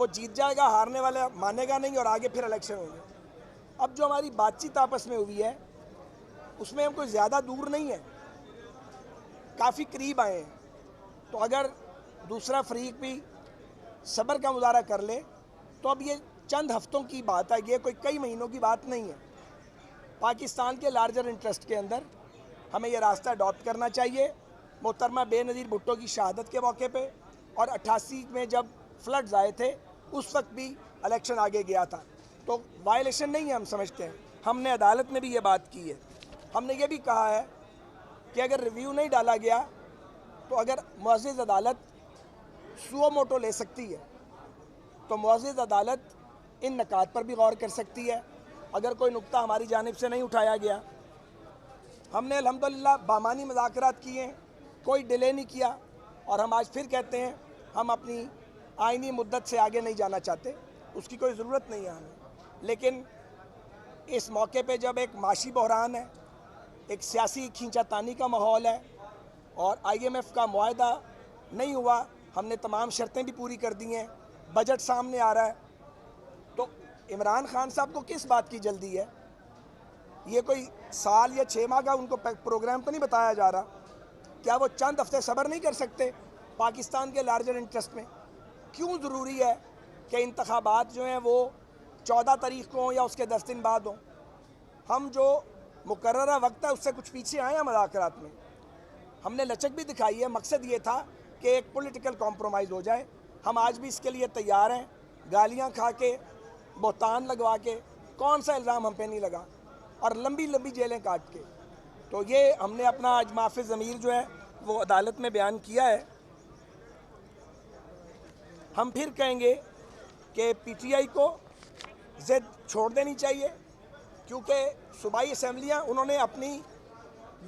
वो जीत जाएगा, हारने वाला मानेगा नहीं और आगे फिर इलेक्शन होंगे। अब जो हमारी बातचीत आपस में हुई है उसमें हम कोई ज़्यादा दूर नहीं है, काफ़ी करीब आए हैं। तो अगर दूसरा फरीक भी सब्र का मुजाहरा कर ले तो अब ये चंद हफ्तों की बात है, ये कोई कई महीनों की बात नहीं है। पाकिस्तान के लार्जर इंटरेस्ट के अंदर हमें ये रास्ता अडॉप्ट करना चाहिए। मोहतरमा बेनज़ीर भुट्टो की शहादत के मौके पे और 88 में जब फ्लड्स आए थे उस वक्त भी इलेक्शन आगे गया था, तो वायलेशन नहीं है, हम समझते हैं। हमने अदालत में भी ये बात की है। हमने ये भी कहा है कि अगर रिव्यू नहीं डाला गया तो अगर मुअज़्ज़िज़ अदालत सुओ मोटो ले सकती है तो मुअज़्ज़िज़ अदालत इन नकात पर भी गौर कर सकती है। अगर कोई नुक्ता हमारी जानिब से नहीं उठाया गया, हमने अल्हम्दुलिल्लाह बामानी मुज़ाकरात किए, कोई डिले नहीं किया और हम आज फिर कहते हैं हम अपनी आइनी मुद्दत से आगे नहीं जाना चाहते, उसकी कोई ज़रूरत नहीं है हमें। लेकिन इस मौके पे जब एक माशी बहरान है, एक सियासी खींचातानी का माहौल है और IMF का मुआहदा नहीं हुआ, हमने तमाम शर्तें भी पूरी कर दी हैं, बजट सामने आ रहा है, तो इमरान खान साहब को किस बात की जल्दी है? ये कोई साल या 6 माह का उनको प्रोग्राम तो नहीं बताया जा रहा? क्या वो चंद हफ्ते सब्र नहीं कर सकते पाकिस्तान के लार्जर इंटरेस्ट में? क्यों ज़रूरी है कि इंतखाबात जो हैं वो 14 तारीख को हों या उसके 10 दिन बाद हों? हम जो मुकर्ररा वक्त है उससे कुछ पीछे आए हैं मुज़ाकरात में। हमने लचक भी दिखाई है, मकसद ये था कि एक पॉलिटिकल कॉम्प्रोमाइज़ हो जाए। हम आज भी इसके लिए तैयार हैं, गालियाँ खा के, बोहतान लगवा के, कौन सा इल्ज़ाम हम पे नहीं लगा, और लंबी लंबी जेलें काट के। तो ये हमने अपना आज माफ़ी ज़मीर जो है वो अदालत में बयान किया है। हम फिर कहेंगे कि PTI को ज़िद छोड़ देनी चाहिए, क्योंकि सूबाई असम्बलियाँ उन्होंने अपनी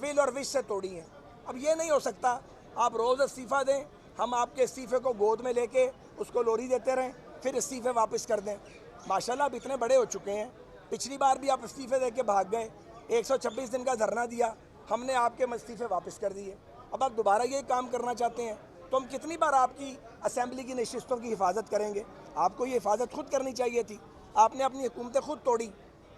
विल और विश से तोड़ी हैं। अब ये नहीं हो सकता आप रोज़ इस्तीफ़ा दें, हम आपके इस्तीफ़े को गोद में लेके उसको लोरी देते रहें, फिर इस्तीफ़े वापस कर दें। माशाल्लाह आप इतने बड़े हो चुके हैं, पिछली बार भी आप इस्तीफ़े दे के भाग गए, 126 दिन का धरना दिया, हमने आपके इस्तीफ़े वापस कर दिए। अब आप दोबारा यही काम करना चाहते हैं तो हम कितनी बार आपकी असम्बली की नशिस्तों की हिफाजत करेंगे? आपको ये हिफाजत खुद करनी चाहिए थी, आपने अपनी हुकूमतें खुद तोड़ी,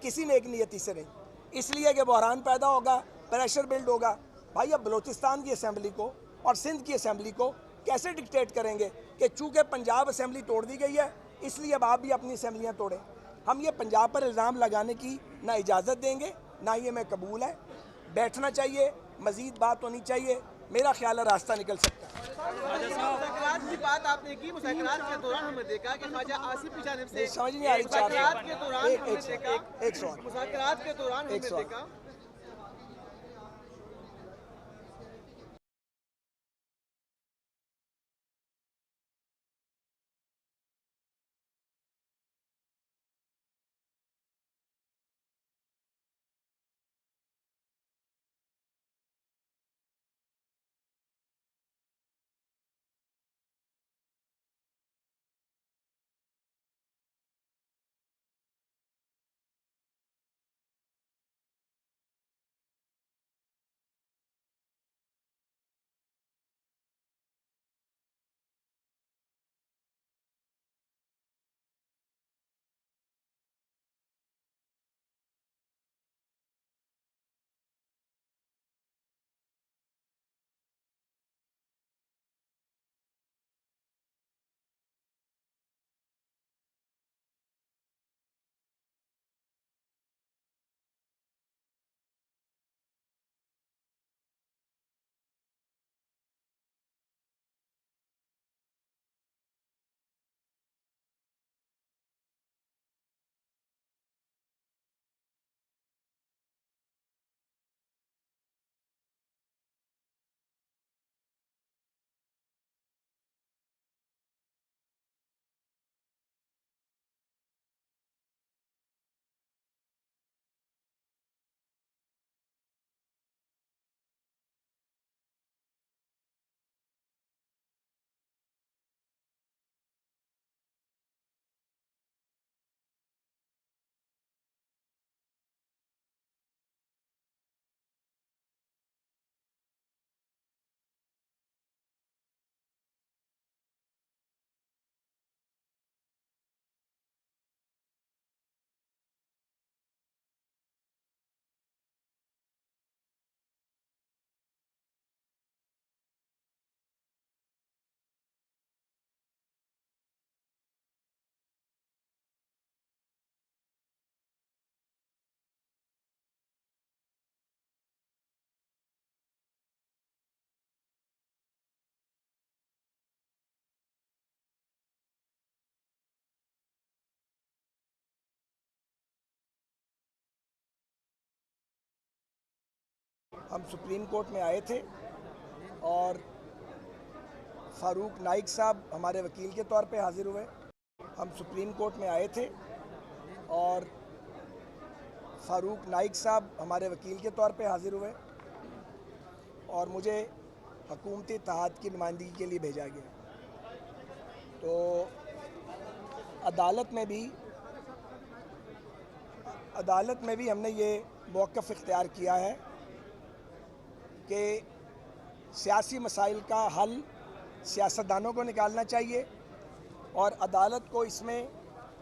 किसी नेक नियति से नहीं, इसलिए कि बहरान पैदा होगा, प्रेशर बिल्ड होगा। भाई अब बलूचिस्तान की असम्बली को और सिंध की असम्बली को कैसे डिक्टेट करेंगे कि चूँकि पंजाब असम्बली तोड़ दी गई है इसलिए अब आप भी अपनी असम्बलियाँ तोड़ें? हम ये पंजाब पर इल्ज़ाम लगाने की ना इजाज़त देंगे, ना ये मैं कबूल है। बैठना चाहिए, मज़ीद बात होनी चाहिए, मेरा ख्याल है रास्ता निकल सकता है। मुज़ाकरात की बात आपने की, मुज़ाकरात के दौरान हमने देखा कि ख्वाजा आसिफ की जानिब से समझ नहीं आ रही, मुज़ाकरात के दौरान हमने देखा एक सवाल, मुज़ाकरात के दौरान हमने देखा हम सुप्रीम कोर्ट में आए थे और फ़ारूक नाइक साहब हमारे वकील के तौर पे हाज़िर हुए। हम सुप्रीम कोर्ट में आए थे और फ़ारूक नाइक साहब हमारे वकील के तौर पे हाज़िर हुए और मुझे हुकूमती इत्तेहाद की नुमाइंदगी के लिए भेजा गया। तो अदालत में भी हमने ये मौक़िफ़ इख्तियार किया है कि सियासी मसाइल का हल सियासतदानों को निकालना चाहिए और अदालत को इसमें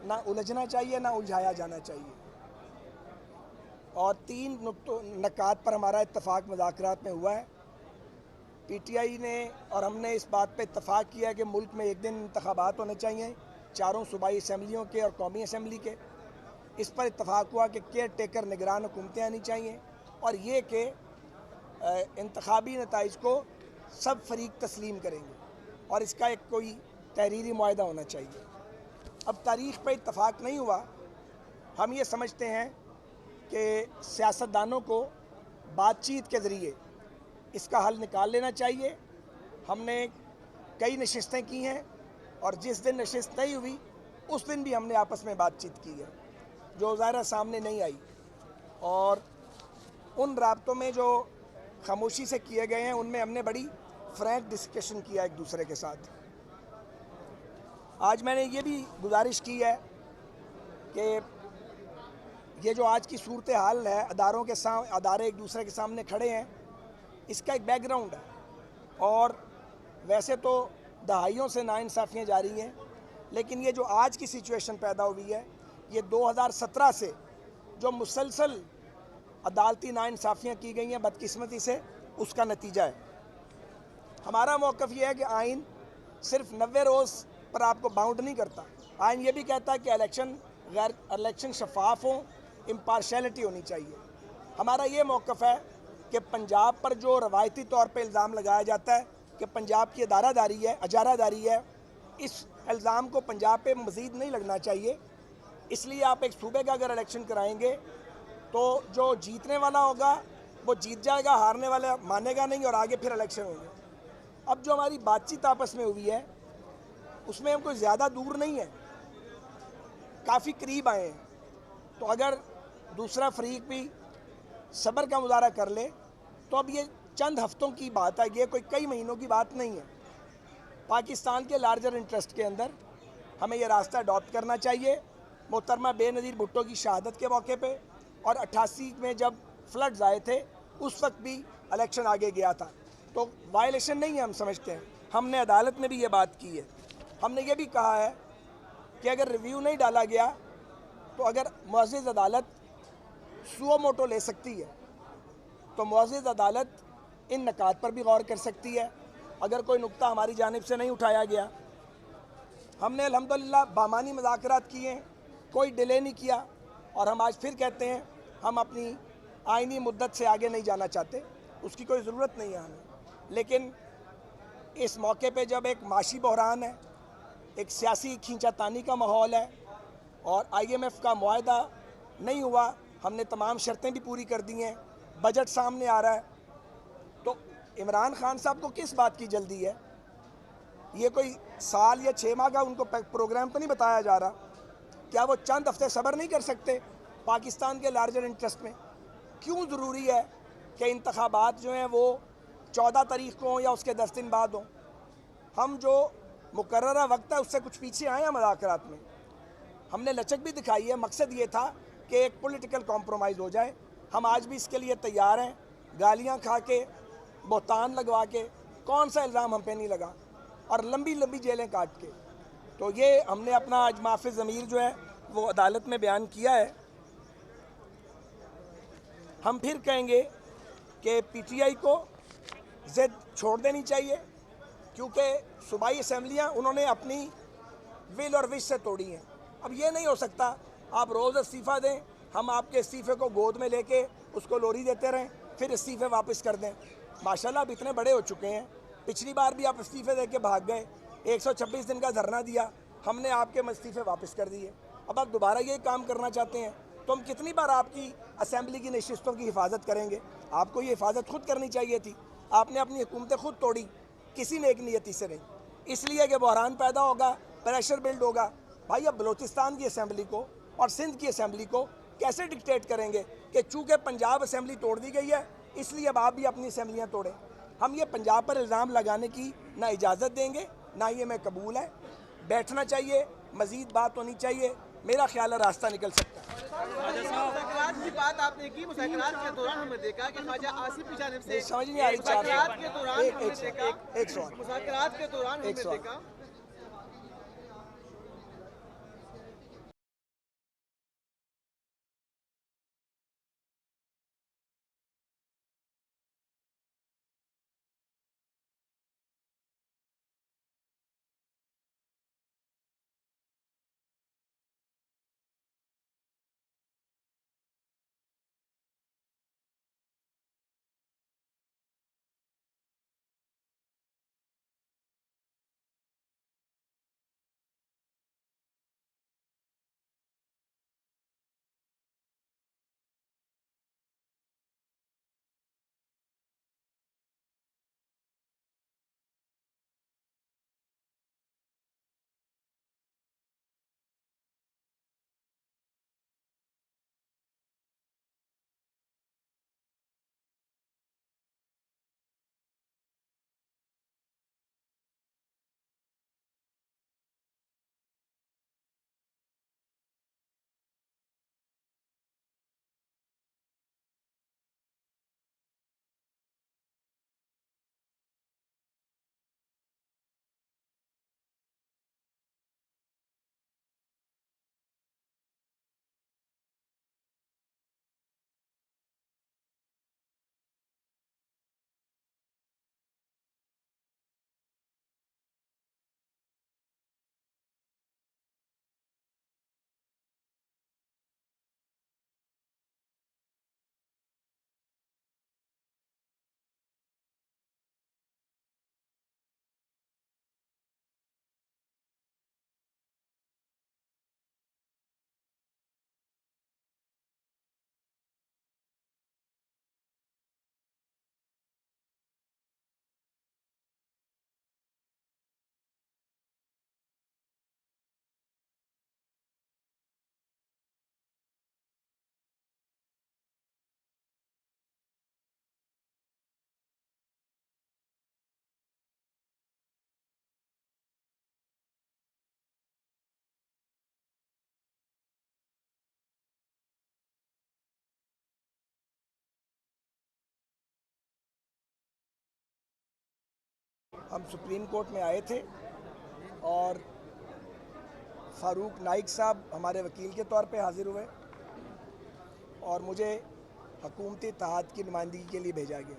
ना उलझना चाहिए ना उलझाया जाना चाहिए। और 3 नुकात पर हमारा इत्तफ़ाक़ मुज़ाकरात में हुआ है। पीटीआई ने और हमने इस बात पे इत्तफ़ाक़ किया है कि मुल्क में एक दिन इंतख़ाबात होने चाहिए, 4 सूबाई असम्बलियों के और कौमी असम्बली के। इस पर इत्तफ़ाक़ हुआ कि केयर टेकर निगरान हुकूमतें आनी चाहिए और ये कि इंतख़ाबी नताइज को सब फरीक तस्लीम करेंगे और इसका एक कोई तहरीरी मुआहदा होना चाहिए। अब तारीख़ पर इत्तफ़ाक़ नहीं हुआ। हम ये समझते हैं कि सियासतदानों को बातचीत के ज़रिए इसका हल निकाल लेना चाहिए। हमने कई नशिस्तें की हैं और जिस दिन नशिस्त नहीं हुई उस दिन भी हमने आपस में बातचीत की है, जो ज़ाहिर सामने नहीं आई। और उन राब्तों में जो खामोशी से किए गए हैं उनमें हमने बड़ी फ्रैंक डिस्कशन किया एक दूसरे के साथ। आज मैंने ये भी गुजारिश की है कि ये जो आज की सूरत हाल है, अदारे एक दूसरे के सामने खड़े हैं, इसका एक बैकग्राउंड है। और वैसे तो दहाइयों से नाइंसाफ़ियाँ जारी हैं, लेकिन ये जो आज की सिचुएशन पैदा हुई है ये 2017 से जो मुसलसल अदालती नाइंसाफ़ियाँ की गई हैं बदकिस्मती से, उसका नतीजा है। हमारा मौक़िफ़ ये है कि आइन सिर्फ 90 रोज़ पर आपको बाउंड नहीं करता। आइन ये भी कहता है कि इलेक्शन शफाफ हो, इम्पार्शलिटी होनी चाहिए। हमारा ये मौक़िफ़ है कि पंजाब पर जो रवायती तौर पे इल्ज़ाम लगाया जाता है कि पंजाब की अजारादारी है, इस इल्ज़ाम को पंजाब पे मज़ीद नहीं लगना चाहिए। इसलिए आप एक सूबे का अगर इलेक्शन कराएंगे तो जो जीतने वाला होगा वो जीत जाएगा, हारने वाला मानेगा नहीं और आगे फिर इलेक्शन होंगे। अब जो हमारी बातचीत आपस में हुई है उसमें हम कोई ज़्यादा दूर नहीं है, काफ़ी करीब आए हैं। तो अगर दूसरा फरीक भी सब्र का मुजाहरा कर ले तो अब ये चंद हफ्तों की बात है, ये कोई कई महीनों की बात नहीं है। पाकिस्तान के लार्जर इंटरेस्ट के अंदर हमें ये रास्ता अडॉप्ट करना चाहिए। मोहतरमा बेनज़ीर भुट्टो की शहादत के मौके पे और 88 में जब फ्लड्स आए थे उस वक्त भी इलेक्शन आगे गया था, तो वायलेशन नहीं है हम समझते हैं। हमने अदालत में भी ये बात की है। हमने ये भी कहा है कि अगर रिव्यू नहीं डाला गया तो अगर मुअज़्ज़िज़ अदालत सुओ मोटो ले सकती है तो मुअज़्ज़िज़ अदालत इन नकात पर भी गौर कर सकती है। अगर कोई नुक्ता हमारी जानिब से नहीं उठाया गया, हमने अल्हम्दुलिल्लाह बामानी मुज़ाकरात किए, कोई डिले नहीं किया और हम आज फिर कहते हैं हम अपनी आइनी मुद्दत से आगे नहीं जाना चाहते, उसकी कोई ज़रूरत नहीं है हमें। लेकिन इस मौके पे जब एक माशी बहरान है, एक सियासी खींचातानी का माहौल है और IMF का मुआहदा नहीं हुआ, हमने तमाम शर्तें भी पूरी कर दी हैं, बजट सामने आ रहा है, तो इमरान खान साहब को किस बात की जल्दी है? ये कोई साल या 6 माह का उनको प्रोग्राम तो नहीं बताया जा रहा? क्या वो चंद हफ्ते सब्र नहीं कर सकते पाकिस्तान के लार्जर इंटरेस्ट में? क्यों ज़रूरी है कि इंतखाबात जो हैं वो 14 तारीख को हों या उसके 10 दिन बाद हों? हम जो मुकर्ररा वक्त है उससे कुछ पीछे आए हैं मुज़ाकरात में। हमने लचक भी दिखाई है, मकसद ये था कि एक पॉलिटिकल कॉम्प्रोमाइज़ हो जाए। हम आज भी इसके लिए तैयार हैं, गालियाँ खा के, बोहतान लगवा के, कौन सा इल्ज़ाम हम पे नहीं लगा, और लंबी लंबी जेलें काट के। तो ये हमने अपना आज माफ़ी ज़मीर जो है वो अदालत में बयान किया है। हम फिर कहेंगे कि PTI को ज़िद छोड़ देनी चाहिए, क्योंकि सूबाई असम्बलियाँ उन्होंने अपनी विल और विश से तोड़ी हैं। अब ये नहीं हो सकता आप रोज़ इस्तीफ़ा दें, हम आपके इस्तीफ़े को गोद में लेके उसको लोरी देते रहें, फिर इस्तीफ़े वापस कर दें। माशाल्लाह आप इतने बड़े हो चुके हैं, पिछली बार भी आप इस्तीफ़े दे के भाग गए, 126 दिन का धरना दिया, हमने आपके इस्तीफ़े वापस कर दिए। अब आप दोबारा यही काम करना चाहते हैं। तो हम कितनी बार आपकी असेंबली की नशिस्तों की हिफाजत करेंगे? आपको ये हिफाजत खुद करनी चाहिए थी। आपने अपनी हुकूमतें खुद तोड़ी, किसी नेक नियति से नहीं, इसलिए कि बहरान पैदा होगा, प्रेशर बिल्ड होगा। भाई अब बलूचिस्तान की असेंबली को और सिंध की असेंबली को कैसे डिक्टेट करेंगे कि चूँकि पंजाब असेंबली तोड़ दी गई है इसलिए अब आप भी अपनी असेंबलियाँ तोड़ें? हम ये पंजाब पर इल्ज़ाम लगाने की ना इजाज़त देंगे, ना ये मैं कबूल है। बैठना चाहिए, मज़ीद बात होनी चाहिए, मेरा ख्याल है रास्ता निकल सकता है। मुज़ाकरात की बात आपने की, मुज़ाकरात के दौरान हमने देखा कि ख्वाजा आसिफ की जानिब से समझ नहीं आ रही। मुज़ाकरात के दौरान हमने देखा एक सवाल। मुज़ाकरात के दौरान हमने देखा हम सुप्रीम कोर्ट में आए थे और फ़ारूक नाइक साहब हमारे वकील के तौर पे हाज़िर हुए और मुझे हुकूमती इत्तेहाद की नुमाइंदगी के लिए भेजा गया।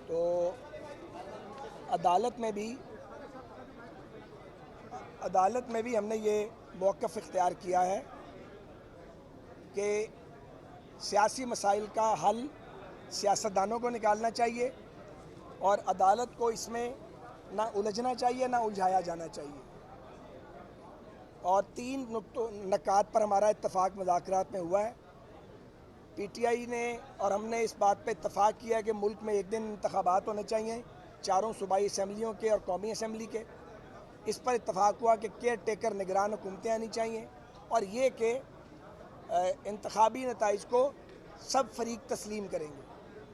तो अदालत में भी हमने ये मौक़िफ़ इख्तियार किया है कि सियासी मसाइल का हल सियासतदानों को निकालना चाहिए और अदालत को इसमें ना उलझना चाहिए, ना उलझाया जाना चाहिए। और 3 नकात पर हमारा इत्तफ़ाक़ मुज़ाकरात में हुआ है। पीटीआई ने और हमने इस बात पे इत्तफ़ाक़ किया कि मुल्क में एक दिन इंतख़ाबात होने चाहिए, 4 सूबाई असम्बलियों के और कौमी असम्बली के। इस पर इत्तफ़ाक़ हुआ कि केयर टेकर निगरान हुकूमतें आनी चाहिए और ये कि इंतख़ाबी नताइज को सब फरीक तस्लीम करेंगे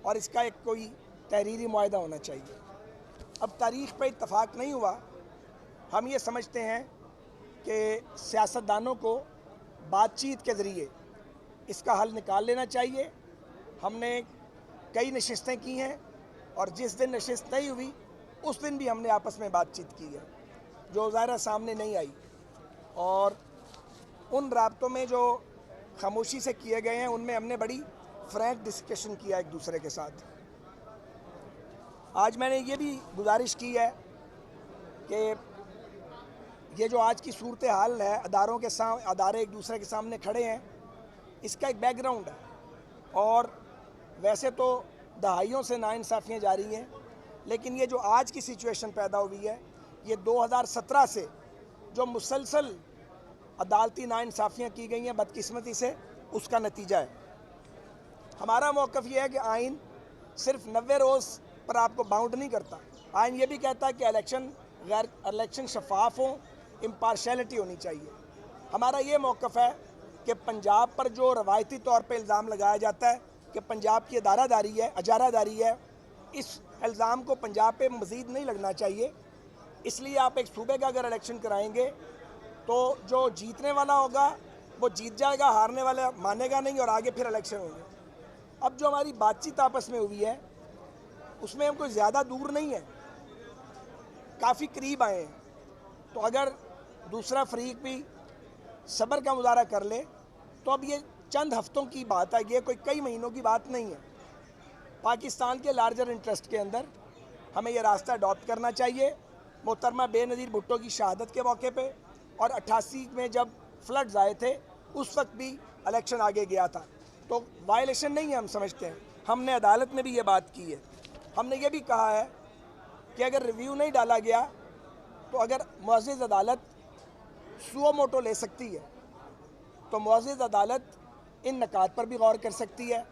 और इसका एक कोई तहरीरी मुआहदा होना चाहिए। अब तारीख़ पर इत्तफ़ाक़ नहीं हुआ। हम ये समझते हैं कि सियासतदानों को बातचीत के ज़रिए इसका हल निकाल लेना चाहिए। हमने कई नशिस्तें की हैं और जिस दिन नशिस्त नहीं हुई उस दिन भी हमने आपस में बातचीत की है, जो ज़ाहिर सामने नहीं आई। और उन राब्तों में जो खामोशी से किए गए हैं उनमें हमने बड़ी फ्रैंक डिस्कशन किया एक दूसरे के साथ। आज मैंने ये भी गुजारिश की है कि ये जो आज की सूरत हाल है, अदारे एक दूसरे के सामने खड़े हैं, इसका एक बैकग्राउंड है। और वैसे तो दहाइयों से नाइंसाफ़ियाँ जारी हैं, लेकिन ये जो आज की सिचुएशन पैदा हुई है, ये 2017 से जो मुसलसल अदालती नाइंसाफ़ियाँ की गई हैं बदकिस्मती से, उसका नतीजा है। हमारा मौक़िफ़ ये है कि आइन सिर्फ 90 रोज़ पर आपको बाउंड नहीं करता। आइन ये भी कहता है कि इलेक्शन शफाफ हो, इम्पार्शलिटी होनी चाहिए। हमारा ये मौक़िफ़ है कि पंजाब पर जो रवायती तौर पे इल्ज़ाम लगाया जाता है कि पंजाब की अजारादारी है, इस इल्ज़ाम को पंजाब पे मज़ीद नहीं लगना चाहिए। इसलिए आप एक सूबे का अगर इलेक्शन कराएंगे तो जो जीतने वाला होगा वो जीत जाएगा, हारने वाला मानेगा नहीं और आगे फिर इलेक्शन होंगे। अब जो हमारी बातचीत आपस में हुई है उसमें हम कोई ज़्यादा दूर नहीं है, काफ़ी करीब आए हैं। तो अगर दूसरा फरीक भी सब्र का मुजाहरा कर ले तो अब ये चंद हफ्तों की बात है, ये कोई कई महीनों की बात नहीं है। पाकिस्तान के लार्जर इंटरेस्ट के अंदर हमें ये रास्ता अडॉप्ट करना चाहिए। मोहतरमा बेनज़ीर भुट्टो की शहादत के मौके पे और 88 में जब फ्लड्स आए थे उस वक्त भी इलेक्शन आगे गया था, तो वायलेशन नहीं है, हम समझते हैं। हमने अदालत में भी ये बात की है। हमने ये भी कहा है कि अगर रिव्यू नहीं डाला गया तो अगर मुअज़्ज़िज़ अदालत सुओ मोटो ले सकती है तो मुअज़्ज़िज़ अदालत इन नकात पर भी गौर कर सकती है।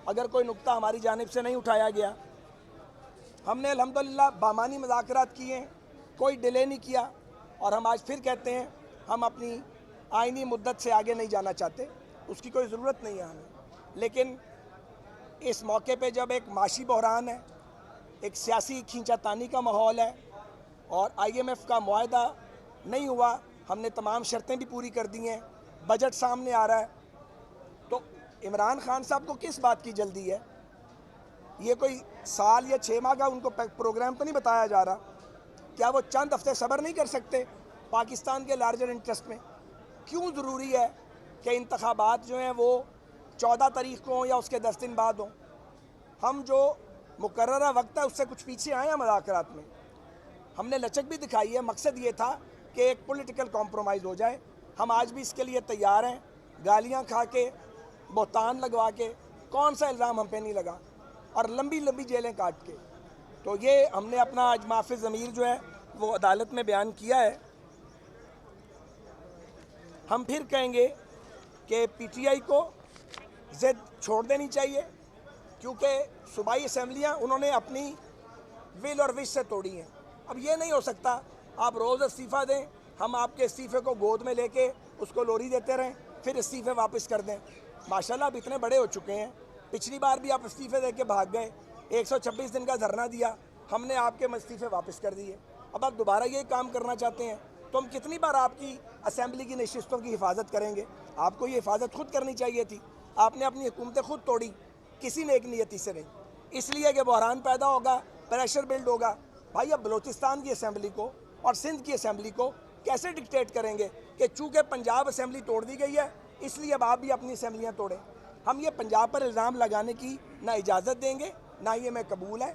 अगर कोई नुक्ता हमारी जानिब से नहीं उठाया गया, हमने अल्हम्दुलिल्लाह बामानी मुज़ाकरात किए, कोई डिले नहीं किया और हम आज फिर कहते हैं हम अपनी आइनी मुद्दत से आगे नहीं जाना चाहते, उसकी कोई ज़रूरत नहीं है हमें। लेकिन इस मौके पे जब एक माशी बहरान है, एक सियासी खींचातानी का माहौल है और IMF का मुआहदा नहीं हुआ, हमने तमाम शर्तें भी पूरी कर दी हैं, बजट सामने आ रहा है, तो इमरान खान साहब को किस बात की जल्दी है? ये कोई साल या 6 माह का उनको प्रोग्राम तो नहीं बताया जा रहा? क्या वो चंद हफ्ते सब्र नहीं कर सकते पाकिस्तान के लार्जर इंटरेस्ट में? क्यों ज़रूरी है कि इंतखाबात जो हैं वो 14 तारीख को हों या उसके 10 दिन बाद हों? हम जो मुकर्ररा वक्त है उससे कुछ पीछे आए हैं मुज़ाकरात में। हमने लचक भी दिखाई है, मकसद ये था कि एक पॉलिटिकल कॉम्प्रोमाइज़ हो जाए। हम आज भी इसके लिए तैयार हैं, गालियाँ खा के, बोहतान लगवा के, कौन सा इल्ज़ाम हम पे नहीं लगा, और लंबी लंबी जेलें काट के। तो ये हमने अपना आज माफ़ी ज़मीर जो है वो अदालत में बयान किया है। हम फिर कहेंगे कि PTI को ज़िद छोड़ देनी चाहिए, क्योंकि सूबाई असम्बलियाँ उन्होंने अपनी विल और विश से तोड़ी हैं। अब ये नहीं हो सकता आप रोज़ इस्तीफ़ा दें, हम आपके इस्तीफ़े को गोद में लेके उसको लोरी देते रहें, फिर इस्तीफ़े वापस कर दें। माशाल्लाह आप इतने बड़े हो चुके हैं, पिछली बार भी आप इस्तीफ़े दे के भाग गए, 126 दिन का धरना दिया, हमने आपके इस्तीफ़े वापस कर दिए। अब आप दोबारा यही काम करना चाहते हैं तो हम कितनी बार आपकी असम्बली की नशिस्तों की हिफाजत करेंगे? आपको ये हिफाजत खुद करनी चाहिए थी। आपने अपनी हुकूमतें खुद तोड़ी, किसी नेक नियति से नहीं, इसलिए कि बहरान पैदा होगा, प्रेशर बिल्ड होगा। भाई अब बलूचिस्तान की असम्बली को और सिंध की असम्बली को कैसे डिक्टेट करेंगे कि चूँकि पंजाब असम्बली तोड़ दी गई है इसलिए अब आप भी अपनी असम्बलियाँ तोड़ें? हम ये पंजाब पर इल्ज़ाम लगाने की ना इजाज़त देंगे, ना ये मैं कबूल है।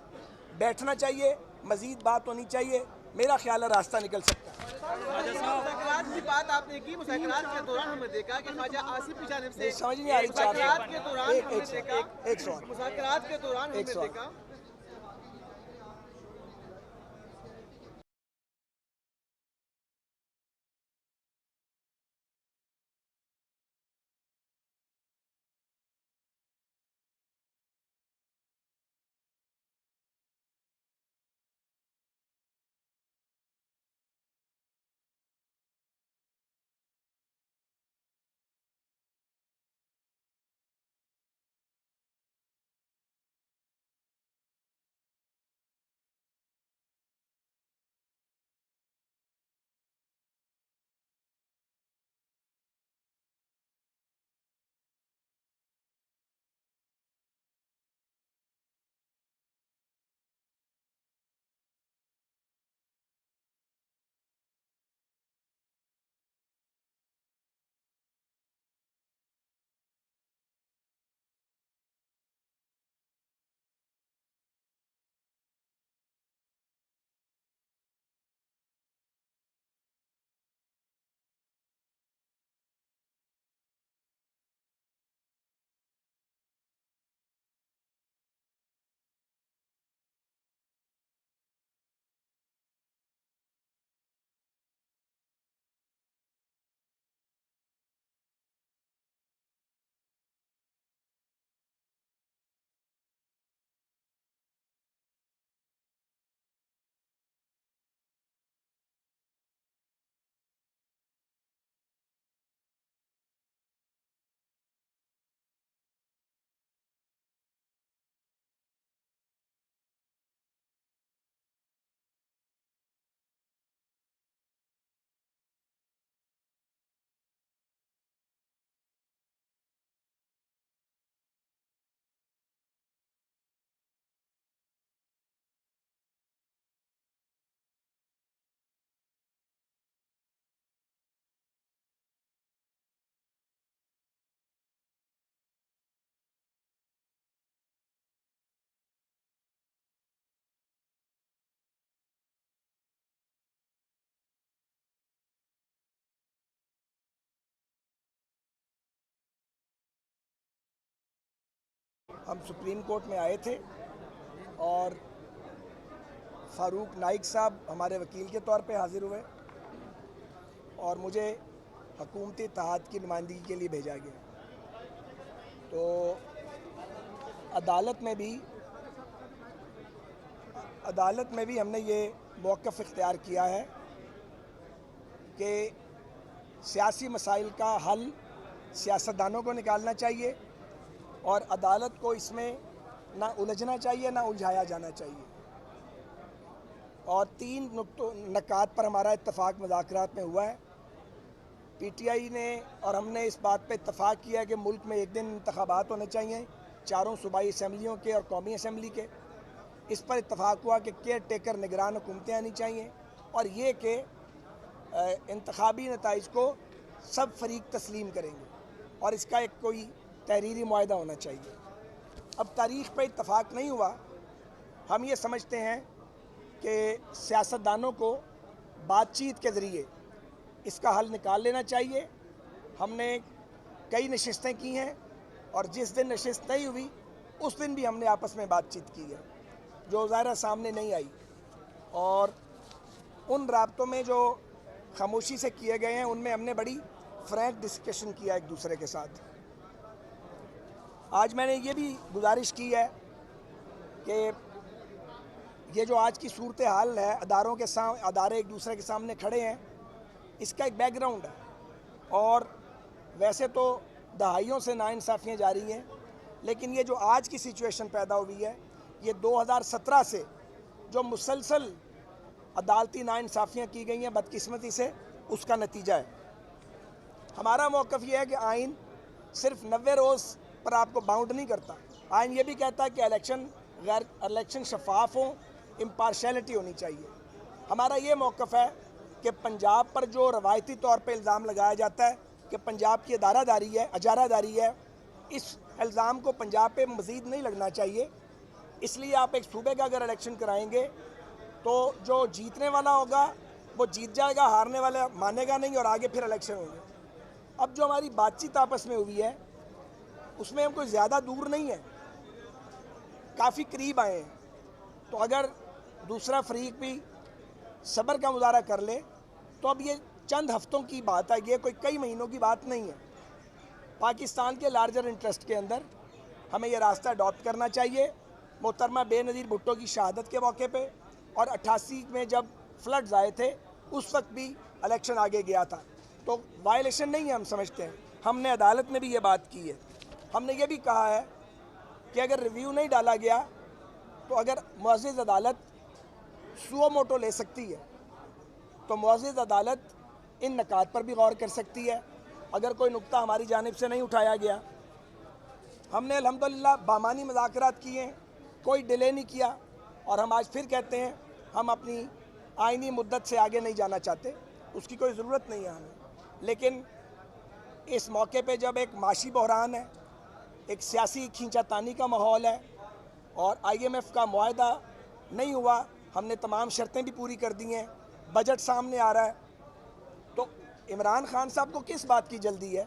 बैठना चाहिए, मज़ीद बात होनी चाहिए, मेरा ख्याल है रास्ता निकल सकता है। मुज़ाकरात की बात आपने की, मुज़ाकरात के दौरान हमने देखा कि ख्वाजा आसिफ की जानिब से समझ नहीं आ रही। मुज़ाकरात के दौरान हमने देखा एक सवाल मुज़ाकरात के दौरान हमने देखा हम सुप्रीम कोर्ट में आए थे और फ़ारूक नाइक साहब हमारे वकील के तौर पे हाज़िर हुए और मुझे हुकूमती इत्तेहाद की नुमाइंदगी के लिए भेजा गया। तो अदालत में भी हमने ये मौक़िफ़ इख्तियार किया है कि सियासी मसाइल का हल सियासतदानों को निकालना चाहिए और अदालत को इसमें ना उलझना चाहिए ना उलझाया जाना चाहिए। और 3 नकात पर हमारा इत्तफ़ाक़ मुज़ाकरात में हुआ है। पीटीआई ने और हमने इस बात पे इत्तफ़ाक़ किया कि मुल्क में एक दिन इंतख़ाबात होने चाहिए, 4 सूबाई असम्बलियों के और कौमी असम्बली के। इस पर इत्तफ़ाक़ हुआ कि केयर टेकर निगरान हुकूमतें आनी चाहिए और ये कि इंतख़ाबी नताइज को सब फरीक तस्लीम करेंगे और इसका एक कोई तहरीरी मुआहदा होना चाहिए। अब तारीख़ पर इत्तफ़ाक़ नहीं हुआ। हम ये समझते हैं कि सियासतदानों को बातचीत के ज़रिए इसका हल निकाल लेना चाहिए। हमने कई नशिस्तें की हैं और जिस दिन नशिस्त नहीं हुई उस दिन भी हमने आपस में बातचीत की है, जो ज़ाहिर सामने नहीं आई। और उन राब्तों में जो खामोशी से किए गए हैं उनमें हमने बड़ी फ्रैंक डिस्कशन किया एक दूसरे के साथ। आज मैंने ये भी गुजारिश की है कि ये जो आज की सूरत हाल है, अदारे एक दूसरे के सामने खड़े हैं, इसका एक बैकग्राउंड है। और वैसे तो दहाइयों से नाइंसाफ़ियाँ जारी हैं, लेकिन ये जो आज की सिचुएशन पैदा हुई है ये 2017 से जो मुसलसल अदालती नाइंसाफ़ियाँ की गई हैं बदकिस्मती से, उसका नतीजा है। हमारा मौक़िफ़ ये है कि आइन सिर्फ 90 रोज़ पर आपको बाउंड नहीं करता। आइन ये भी कहता है कि इलेक्शन शफाफ हो, इम्पार्शलिटी होनी चाहिए। हमारा ये मौक़िफ़ है कि पंजाब पर जो रवायती तौर पे इल्ज़ाम लगाया जाता है कि पंजाब की अजारादारी है, इस इल्ज़ाम को पंजाब पे मज़ीद नहीं लगना चाहिए। इसलिए आप एक सूबे का अगर इलेक्शन कराएंगे तो जो जीतने वाला होगा वो जीत जाएगा, हारने वाला मानेगा नहीं और आगे फिर इलेक्शन होंगे। अब जो हमारी बातचीत आपस में हुई है उसमें हम कोई ज़्यादा दूर नहीं है, काफ़ी करीब आए हैं। तो अगर दूसरा फरीक भी सब्र का मुजाहरा कर ले तो अब ये चंद हफ्तों की बात है, ये कोई कई महीनों की बात नहीं है। पाकिस्तान के लार्जर इंटरेस्ट के अंदर हमें ये रास्ता अडॉप्ट करना चाहिए। मोहतरमा बेनज़ीर भुट्टो की शहादत के मौके पे और 88 में जब फ्लड्स आए थे उस वक्त भी इलेक्शन आगे गया था, तो वायलेशन नहीं है हम समझते हैं। हमने अदालत में भी ये बात की है। हमने ये भी कहा है कि अगर रिव्यू नहीं डाला गया तो अगर मुअज़्ज़िज़ अदालत सुओ मोटो ले सकती है तो मुअज़्ज़िज़ अदालत इन नकात पर भी गौर कर सकती है। अगर कोई नुक्ता हमारी जानिब से नहीं उठाया गया, हमने अल्हम्दुलिल्लाह बामानी मुज़ाकरात किए, कोई डिले नहीं किया और हम आज फिर कहते हैं हम अपनी आइनी मुद्दत से आगे नहीं जाना चाहते, उसकी कोई ज़रूरत नहीं है हमें। लेकिन इस मौके पे जब एक माशी बहरान है, एक सियासी खींचातानी का माहौल है और IMF का मुआहदा नहीं हुआ, हमने तमाम शर्तें भी पूरी कर दी हैं, बजट सामने आ रहा है, तो इमरान खान साहब को किस बात की जल्दी है?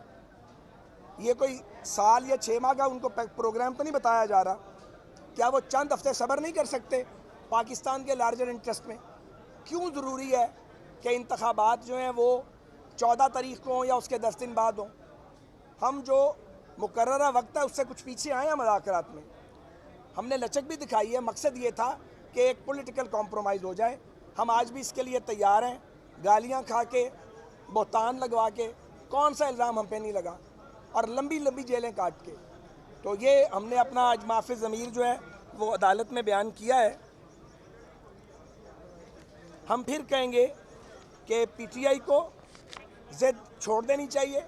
ये कोई साल या 6 माह का उनको प्रोग्राम तो नहीं बताया जा रहा? क्या वो चंद हफ्ते सब्र नहीं कर सकते पाकिस्तान के लार्जर इंटरेस्ट में? क्यों ज़रूरी है कि इंतखाबात जो हैं वो 14 तारीख को हों या उसके 10 दिन बाद हों? हम जो मुकर्ररा वक्त है उससे कुछ पीछे आए हैं मुज़ाकरात में। हमने लचक भी दिखाई है, मकसद ये था कि एक पॉलिटिकल कॉम्प्रोमाइज़ हो जाए। हम आज भी इसके लिए तैयार हैं, गालियाँ खा के, बोहतान लगवा के, कौन सा इल्ज़ाम हम पे नहीं लगा, और लंबी लंबी जेलें काट के। तो ये हमने अपना आज माफ़ी ज़मीर जो है वो अदालत में बयान किया है। हम फिर कहेंगे कि PTI को ज़िद छोड़ देनी चाहिए,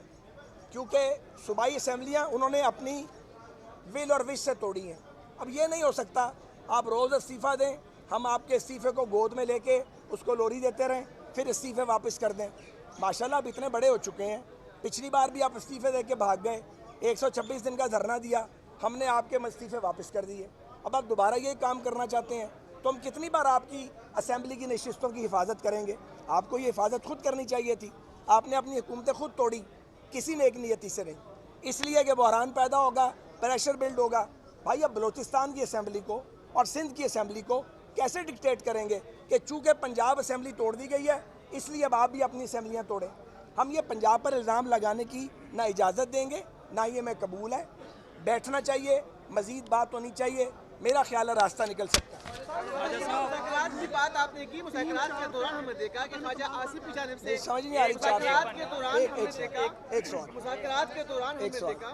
क्योंकि सूबाई असम्बलियाँ उन्होंने अपनी विल और विश से तोड़ी हैं। अब ये नहीं हो सकता आप रोज़ इस्तीफ़ा दें, हम आपके इस्तीफ़े को गोद में लेके उसको लोरी देते रहें, फिर इस्तीफ़े वापस कर दें। माशाल्लाह आप इतने बड़े हो चुके हैं, पिछली बार भी आप इस्तीफ़े दे के भाग गए, 126 दिन का धरना दिया, हमने आपके इस्तीफ़े वापस कर दिए। अब आप दोबारा ये काम करना चाहते हैं तो हम कितनी बार आपकी असम्बली की नशिस्तों की हिफाजत करेंगे? आपको ये हिफाजत खुद करनी चाहिए थी। आपने अपनी हुकूमतें खुद तोड़ी, किसी नेक नियति से नहीं। इसलिए कि बहरान पैदा होगा, प्रेशर बिल्ड होगा, भाई अब बलूचिस्तान की असेंबली को और सिंध की असेंबली को कैसे डिक्टेट करेंगे कि चूँकि पंजाब असेंबली तोड़ दी गई है इसलिए अब आप भी अपनी असेंबलियाँ तोड़ें? हम ये पंजाब पर इल्ज़ाम लगाने की ना इजाज़त देंगे ना ये मैं कबूल है। बैठना चाहिए, मज़ीद बात होनी चाहिए, मेरा ख्याल है रास्ता निकल सकता है। मुज़ाकरात की बात आपने की, मुज़ाकरात के दौरान हमने देखा कि ख्वाजा आसिफ की जानिब से समझ नहीं आ रही मुज़ाकरात के दौरान हमने देखा एक सवाल मुज़ाकरात के दौरान हमने देखा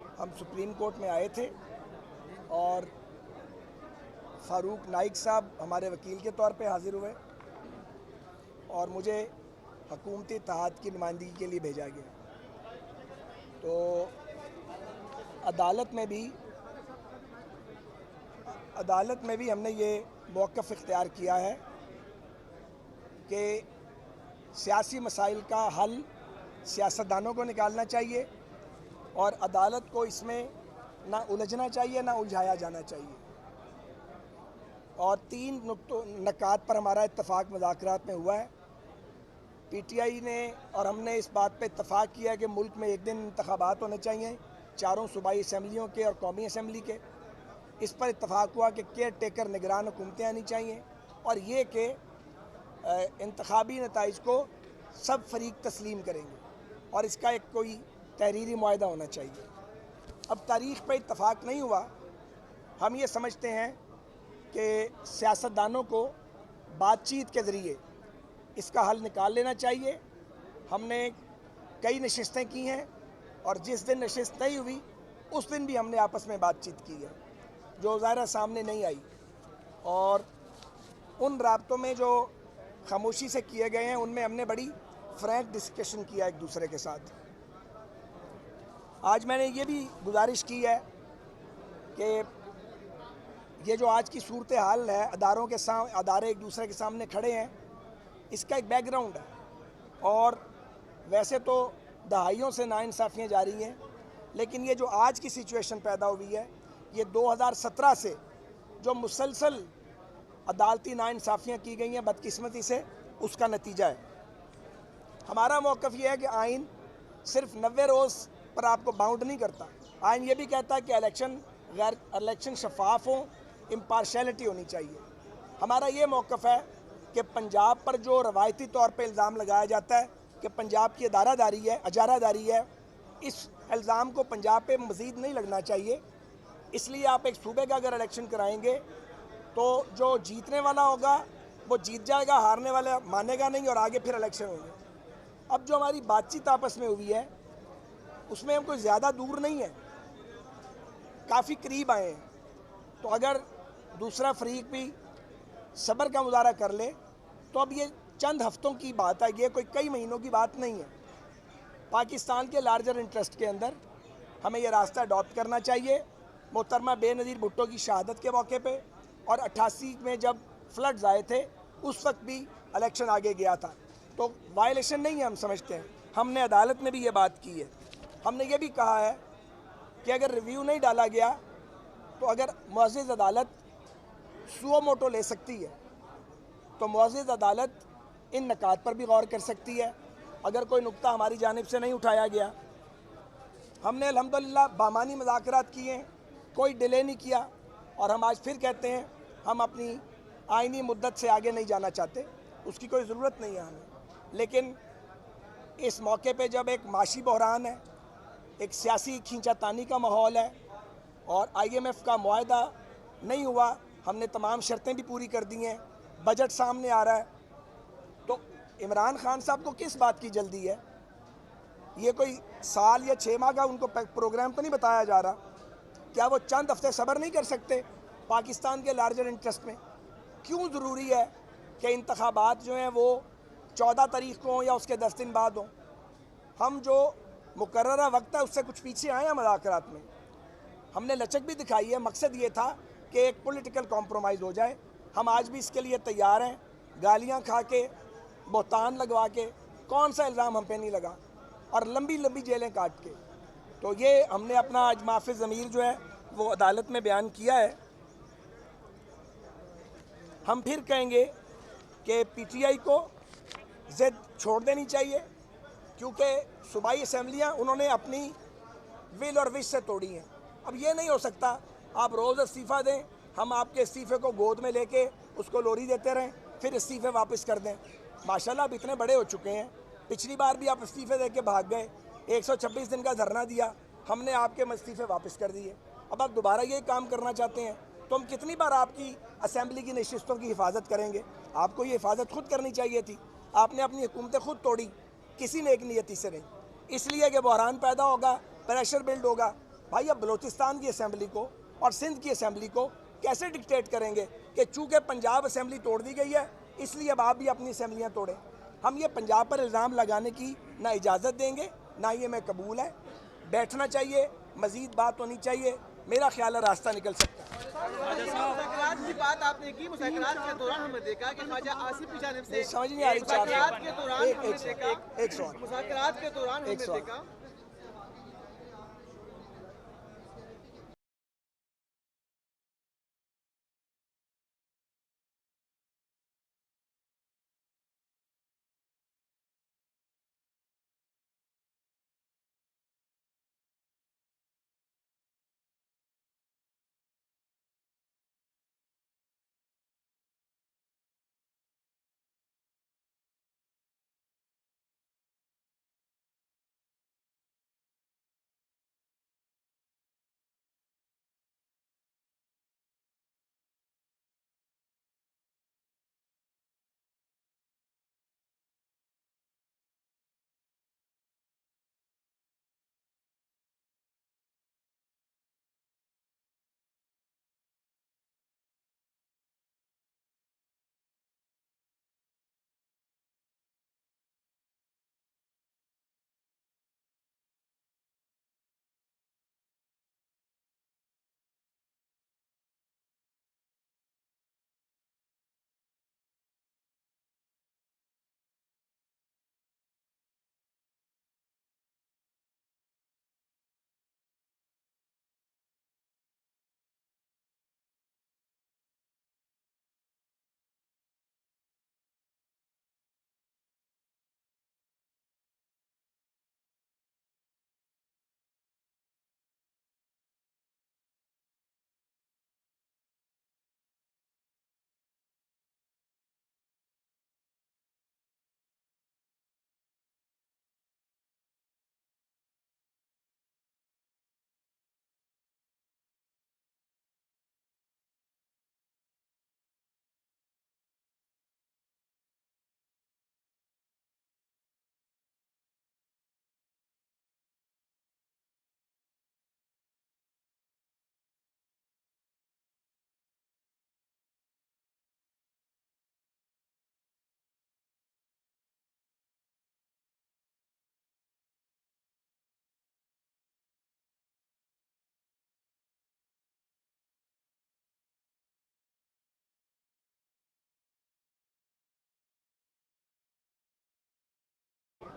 हम सुप्रीम कोर्ट में आए थे और फ़ारूक नाइक साहब हमारे वकील के तौर पे हाज़िर हुए और मुझे हुकूमती इत्तेहाद की नुमाइंदगी के लिए भेजा गया। तो अदालत में भी हमने ये मौक़िफ़ इख्तियार किया है कि सियासी मसाइल का हल सियासतदानों को निकालना चाहिए और अदालत को इसमें ना उलझना चाहिए ना उलझाया जाना चाहिए। और 3 नकात पर हमारा इत्तफ़ाक़ मुज़ाकरात में हुआ है। पीटीआई ने और हमने इस बात पे इत्तफ़ाक़ किया है कि मुल्क में एक दिन इंतख़ाबात होने चाहिए, चारों सूबाई असम्बलियों के और कौमी असम्बली के। इस पर इत्तफ़ाक़ हुआ कि केयर टेकर निगरान हुकूमतें आनी चाहिए और ये कि इंतख़ाबी नताइज को सब फरीक तस्लीम करेंगे और इसका एक कोई तहरीरी मुआहदा होना चाहिए। अब तारीख़ पर इत्तफ़ाक़ नहीं हुआ। हम ये समझते हैं कि सियासतदानों को बातचीत के ज़रिए इसका हल निकाल लेना चाहिए। हमने कई नशिस्तें की हैं और जिस दिन नशिस्त नहीं हुई उस दिन भी हमने आपस में बातचीत की है जो ज़ाहिर सामने नहीं आई, और उन राब्तों में जो खामोशी से किए गए हैं उनमें हमने बड़ी फ्रैंक डिस्कशन किया एक दूसरे के साथ। आज मैंने ये भी गुजारिश की है कि ये जो आज की सूरत हाल है, अदारे एक दूसरे के सामने खड़े हैं, इसका एक बैकग्राउंड है और वैसे तो दहाइयों से नाइंसाफ़ियाँ जारी हैं, लेकिन ये जो आज की सिचुएशन पैदा हुई है ये 2017 से जो मुसलसल अदालती नाइंसाफ़ियाँ की गई हैं बदकिस्मती से, उसका नतीजा है। हमारा मौक़िफ़ ये है कि आइन सिर्फ 90 रोज़ पर आपको बाउंड नहीं करता। आइन ये भी कहता है कि इलेक्शन शफाफ हों, इम्पार्शलिटी होनी चाहिए। हमारा ये मौक़िफ़ है कि पंजाब पर जो रवायती तौर पे इल्ज़ाम लगाया जाता है कि पंजाब की अदारादारी है, अजारादारी है, इस इल्ज़ाम को पंजाब पे मज़ीद नहीं लगना चाहिए। इसलिए आप एक सूबे का अगर इलेक्शन कराएंगे तो जो जीतने वाला होगा वो जीत जाएगा, हारने वाला मानेगा नहीं और आगे फिर इलेक्शन होंगे। अब जो हमारी बातचीत आपस में हुई है उसमें हम कोई ज़्यादा दूर नहीं है, काफ़ी करीब आए हैं। तो अगर दूसरा फरीक भी सब्र का मुजाहरा कर ले तो अब ये चंद हफ्तों की बात है, ये कोई कई महीनों की बात नहीं है। पाकिस्तान के लार्जर इंटरेस्ट के अंदर हमें ये रास्ता अडॉप्ट करना चाहिए। मोहतरमा बेनज़ीर भुट्टो की शहादत के मौके पे और 88 में जब फ्लड्स आए थे उस वक्त भी इलेक्शन आगे गया था, तो वायलेशन नहीं है हम समझते हैं। हमने अदालत में भी ये बात की है। हमने ये भी कहा है कि अगर रिव्यू नहीं डाला गया तो अगर मुअज़्ज़िज़ अदालत सुओ मोटो ले सकती है तो मुअज़्ज़िज़ अदालत इन नकात पर भी गौर कर सकती है। अगर कोई नुक्ता हमारी जानिब से नहीं उठाया गया, हमने अल्हम्दुलिल्लाह बामानी मुज़ाकरात किए, कोई डिले नहीं किया और हम आज फिर कहते हैं हम अपनी आइनी मुद्दत से आगे नहीं जाना चाहते, उसकी कोई ज़रूरत नहीं है हमें। लेकिन इस मौके पे जब एक माशी बहरान है, एक सियासी खींचातानी का माहौल है और IMF का मुआहदा नहीं हुआ, हमने तमाम शर्तें भी पूरी कर दी हैं, बजट सामने आ रहा है, तो इमरान खान साहब को किस बात की जल्दी है? ये कोई साल या 6 माह का उनको प्रोग्राम तो नहीं बताया जा रहा? क्या वो चंद हफ्ते सब्र नहीं कर सकते पाकिस्तान के लार्जर इंटरेस्ट में? क्यों ज़रूरी है कि इंतखाबात जो हैं वो 14 तारीख को हों या उसके 10 दिन बाद हों? हम जो मुकर्ररा वक्त है उससे कुछ पीछे आए हैं मुज़ाकरात में। हमने लचक भी दिखाई है, मकसद ये था कि एक पॉलिटिकल कॉम्प्रोमाइज़ हो जाए। हम आज भी इसके लिए तैयार हैं, गालियाँ खा के, बोहतान लगवा के, कौन सा इल्ज़ाम हम पे नहीं लगा, और लंबी लंबी जेलें काट के। तो ये हमने अपना आज माफ़ी ज़मीर जो है वो अदालत में बयान किया है। हम फिर कहेंगे कि PTI को ज़िद छोड़ देनी चाहिए, क्योंकि सूबाई असम्बलियाँ उन्होंने अपनी विल और विश से तोड़ी हैं। अब ये नहीं हो सकता आप रोज़ इस्तीफ़ा दें, हम आपके इस्तीफ़े को गोद में लेके उसको लोरी देते रहें, फिर इस्तीफ़े वापस कर दें। माशाल्लाह आप इतने बड़े हो चुके हैं, पिछली बार भी आप इस्तीफ़े दे के भाग गए, 126 दिन का धरना दिया, हमने आपके इस्तीफ़े वापस कर दिए। अब आप दोबारा ये काम करना चाहते हैं तो हम कितनी बार आपकी असम्बली की नशिस्तों की हिफाजत करेंगे? आपको ये हिफाजत खुद करनी चाहिए थी। आपने अपनी हुकूमतें खुद तोड़ी, किसी नेक नियति से नहीं, इसलिए कि बहरान पैदा होगा, प्रेशर बिल्ड होगा। भाई अब बलूचिस्तान की असम्बली को और सिंध की असम्बली को कैसे डिक्टेट करेंगे कि चूँकि पंजाब असम्बली तोड़ दी गई है इसलिए अब आप भी अपनी असम्बलियाँ तोड़ें? हम ये पंजाब पर इल्ज़ाम लगाने की ना इजाज़त देंगे, ना ये मैं कबूल है। बैठना चाहिए, मज़ीद बात होनी चाहिए, मेरा ख्याल है रास्ता निकल सकता है। मुज़ाकरात की बात आपने की, मुज़ाकरात के दौरान हमने देखा कि ख्वाजा आसिफ की जानिब से समझ नहीं आ रही, चार मुज़ाकरात के दौरान हमने देखा, एक सवाल मुज़ाकरात के दौरान हमने सवाल। देखा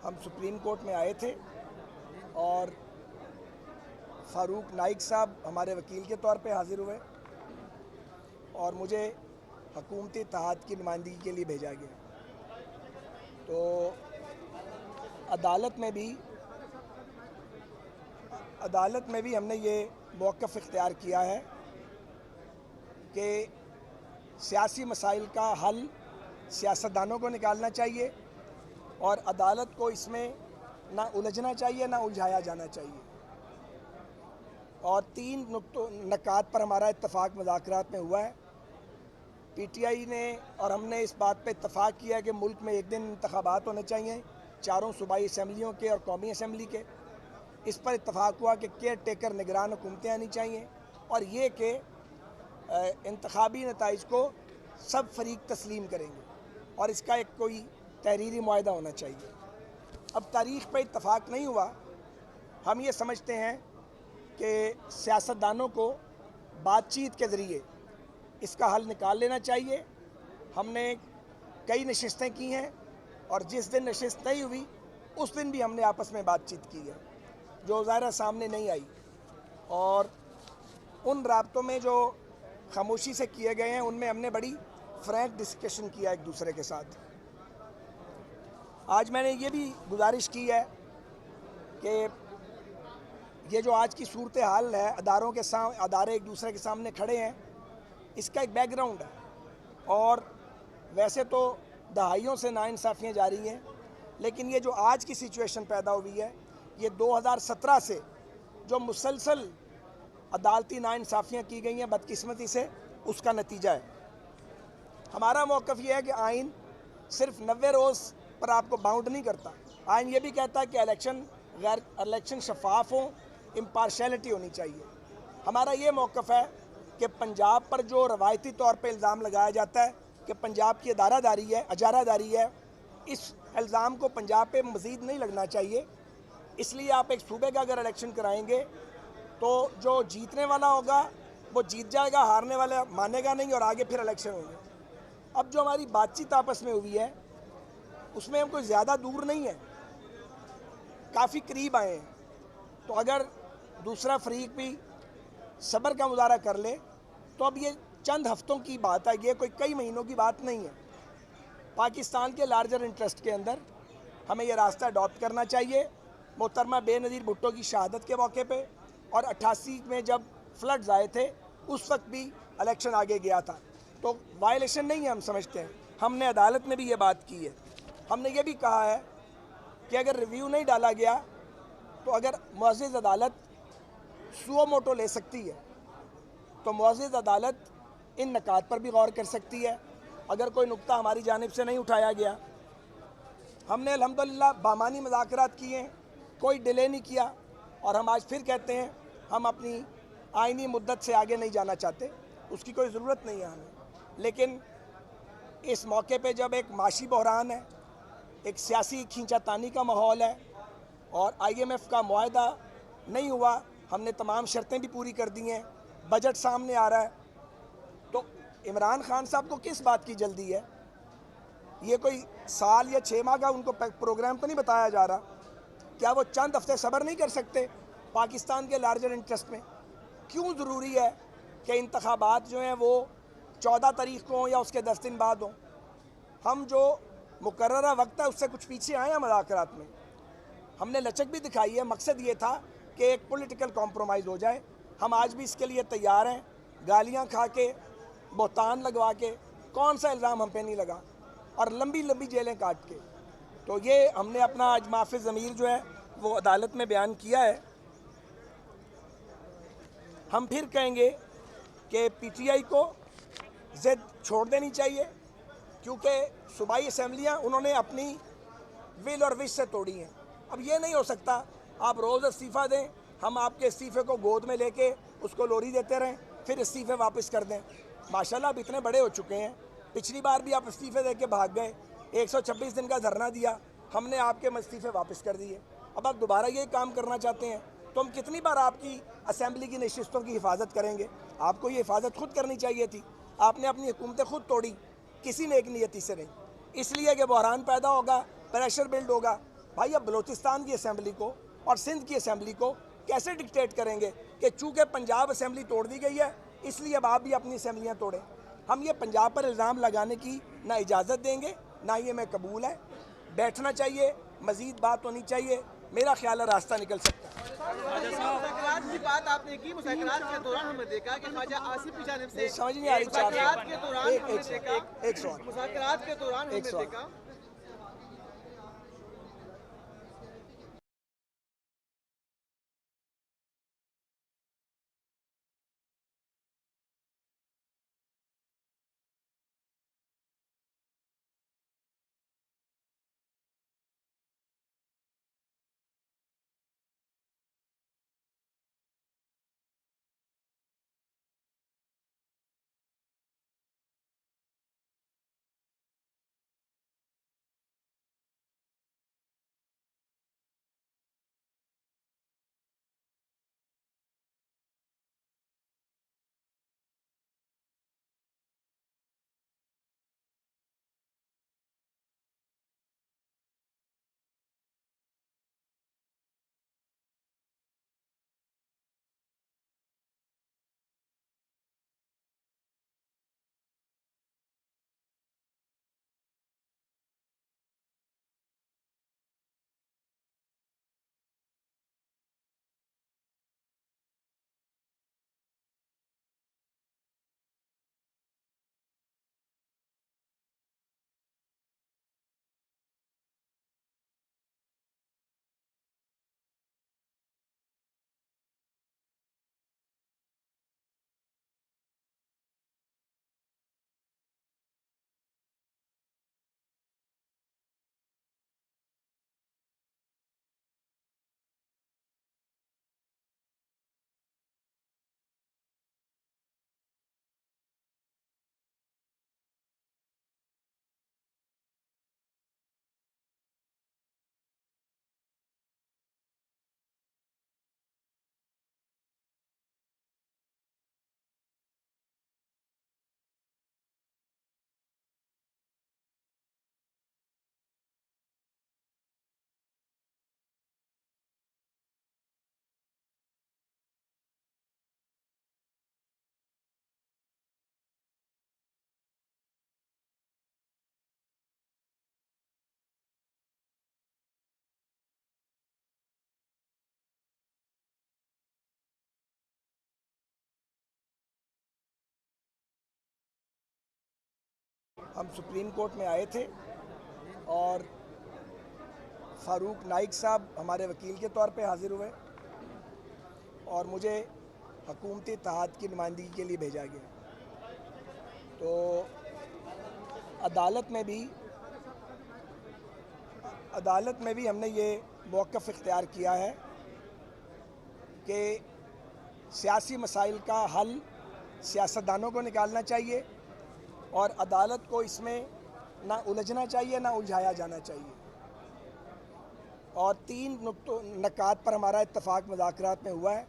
हम सुप्रीम कोर्ट में आए थे और फ़ारूक नाइक साहब हमारे वकील के तौर पे हाज़िर हुए और मुझे हुकूमती इत्तेहाद की नुमाइंदगी के लिए भेजा गया। तो अदालत में भी हमने ये मौक़िफ़ इख्तियार किया है कि सियासी मसाइल का हल सियासतदानों को निकालना चाहिए और अदालत को इसमें ना उलझना चाहिए ना उलझाया जाना चाहिए। और 3 नकात पर हमारा इत्तफ़ाक़ मुज़ाकरात में हुआ है। पीटीआई ने और हमने इस बात पे इत्तफ़ाक़ किया है कि मुल्क में एक दिन इंतख़ाबात होने चाहिए, 4 सूबाई असम्बलियों के और कौमी असम्बली के। इस पर इत्तफ़ाक़ हुआ कि केयर टेकर निगरान हुकूमतें आनी चाहिए और ये कि इंतख़ाबी नताइज को सब फरीक तस्लीम करेंगे और इसका एक कोई तहरीरी मुआहदा होना चाहिए। अब तारीख़ पर इत्तफ़ाक़ नहीं हुआ। हम ये समझते हैं कि सियासतदानों को बातचीत के ज़रिए इसका हल निकाल लेना चाहिए। हमने कई नशिस्तें की हैं और जिस दिन नशिस्त नहीं हुई उस दिन भी हमने आपस में बातचीत की है, जो ज़ाहिर सामने नहीं आई। और उन राब्तों में जो खामोशी से किए गए हैं उनमें हमने बड़ी फ्रैंक डिस्कशन किया एक दूसरे के साथ। आज मैंने ये भी गुजारिश की है कि ये जो आज की सूरत हाल है, अदारे एक दूसरे के सामने खड़े हैं, इसका एक बैकग्राउंड है। और वैसे तो दहाइयों से नाइंसाफ़ियाँ जारी हैं, लेकिन ये जो आज की सिचुएशन पैदा हुई है ये 2017 से जो मुसलसल अदालती नाइंसाफ़ियाँ की गई हैं बदकिस्मती से, उसका नतीजा है। हमारा मौक़िफ़ ये है कि आइन सिर्फ 90 रोज़ पर आपको बाउंड नहीं करता। आइन ये भी कहता है कि इलेक्शन शफाफ हो, इम्पार्शलिटी होनी चाहिए। हमारा ये मौक़िफ़ है कि पंजाब पर जो रवायती तौर पे इल्ज़ाम लगाया जाता है कि पंजाब की अजारादारी है, इस इल्ज़ाम को पंजाब पे मज़ीद नहीं लगना चाहिए। इसलिए आप एक सूबे का अगर इलेक्शन कराएंगे तो जो जीतने वाला होगा वो जीत जाएगा, हारने वाला मानेगा नहीं और आगे फिर इलेक्शन होंगे। अब जो हमारी बातचीत आपस में हुई है उसमें हम कोई ज़्यादा दूर नहीं है, काफ़ी करीब आए हैं। तो अगर दूसरा फरीक भी सब्र का मुजाहरा कर ले तो अब ये चंद हफ्तों की बात है, ये कोई कई महीनों की बात नहीं है। पाकिस्तान के लार्जर इंटरेस्ट के अंदर हमें ये रास्ता अडॉप्ट करना चाहिए। मोहतरमा बेनज़ीर भुट्टो की शहादत के मौके पे और 88 में जब फ्लड्स आए थे उस वक्त भी इलेक्शन आगे गया था, तो वायलेशन नहीं है हम समझते हैं। हमने अदालत में भी ये बात की है। हमने ये भी कहा है कि अगर रिव्यू नहीं डाला गया तो अगर मुअज़्ज़िज़ अदालत सुओ मोटो ले सकती है तो मुअज़्ज़िज़ अदालत इन नकात पर भी गौर कर सकती है। अगर कोई नुक्ता हमारी जानिब से नहीं उठाया गया, हमने अल्हम्दुलिल्लाह बामानी मुज़ाकरात किए हैं, कोई डिले नहीं किया और हम आज फिर कहते हैं हम अपनी आइनी मुद्दत से आगे नहीं जाना चाहते, उसकी कोई ज़रूरत नहीं है हमें। लेकिन इस मौके पे जब एक माशी बहरान है, एक सियासी खींचातानी का माहौल है और IMF का मुआहदा नहीं हुआ, हमने तमाम शर्तें भी पूरी कर दी हैं, बजट सामने आ रहा है, तो इमरान खान साहब को किस बात की जल्दी है? ये कोई साल या 6 माह का उनको प्रोग्राम तो नहीं बताया जा रहा? क्या वो चंद हफ्ते सब्र नहीं कर सकते पाकिस्तान के लार्जर इंटरेस्ट में? क्यों ज़रूरी है कि इंतखाबात जो हैं वो 14 तारीख को हों या उसके 10 दिन बाद हों? हम जो मुकर्ररा वक्त है उससे कुछ पीछे आए हैं मुज़ाकरात में। हमने लचक भी दिखाई है, मकसद ये था कि एक पॉलिटिकल कॉम्प्रोमाइज़ हो जाए। हम आज भी इसके लिए तैयार हैं, गालियाँ खा के, बोहतान लगवा के, कौन सा इल्ज़ाम हम पे नहीं लगा, और लंबी लंबी जेलें काट के। तो ये हमने अपना आज माफ़ी ज़मीर जो है वो अदालत में बयान किया है। हम फिर कहेंगे कि PTI को ज़िद छोड़ देनी चाहिए, क्योंकि सूबाई असम्बलियाँ उन्होंने अपनी विल और विश से तोड़ी हैं। अब ये नहीं हो सकता आप रोज़ इस्तीफ़ा दें, हम आपके इस्तीफ़े को गोद में लेके उसको लोरी देते रहें, फिर इस्तीफ़े वापस कर दें। माशाल्लाह आप इतने बड़े हो चुके हैं, पिछली बार भी आप इस्तीफ़े दे के भाग गए, 126 दिन का धरना दिया, हमने आपके इस्तीफ़े वापस कर दिए। अब आप दोबारा ये काम करना चाहते हैं तो हम कितनी बार आपकी असम्बली की नशिस्तों की हिफाजत करेंगे? आपको ये हिफाजत खुद करनी चाहिए थी। आपने अपनी हुकूमतें खुद तोड़ी, किसी नेक नियति से नहीं। इसलिए कि बहरान पैदा होगा, प्रेशर बिल्ड होगा, भाई अब बलूचिस्तान की असेंबली को और सिंध की असेंबली को कैसे डिक्टेट करेंगे कि चूंकि पंजाब असेंबली तोड़ दी गई है इसलिए अब आप भी अपनी असेंबलियाँ तोड़ें। हम ये पंजाब पर इल्ज़ाम लगाने की ना इजाज़त देंगे ना ये मैं कबूल है। बैठना चाहिए, मज़ीद बात होनी चाहिए, मेरा ख्याल है रास्ता निकल सकता है। मुज़ाकरात की बात आपने की, मुज़ाकरात के दौरान हमने देखा कि ख्वाजा आसिफ की जानिब से समझ नहीं आ रही चार मुज़ाकरात के दौरान हमने देखा एक सवाल मुज़ाकरात के दौरान हमने देखा हम सुप्रीम कोर्ट में आए थे और फ़ारूक नाइक साहब हमारे वकील के तौर पे हाज़िर हुए और मुझे हुकूमती इत्तेहाद की नुमाइंदगी के लिए भेजा गया। तो अदालत में भी हमने ये मौक़िफ़ इख्तियार किया है कि सियासी मसाइल का हल सियासतदानों को निकालना चाहिए और अदालत को इसमें ना उलझना चाहिए ना उलझाया जाना चाहिए। और 3 नकात पर हमारा इत्तफ़ाक़ मुज़ाकरात में हुआ है।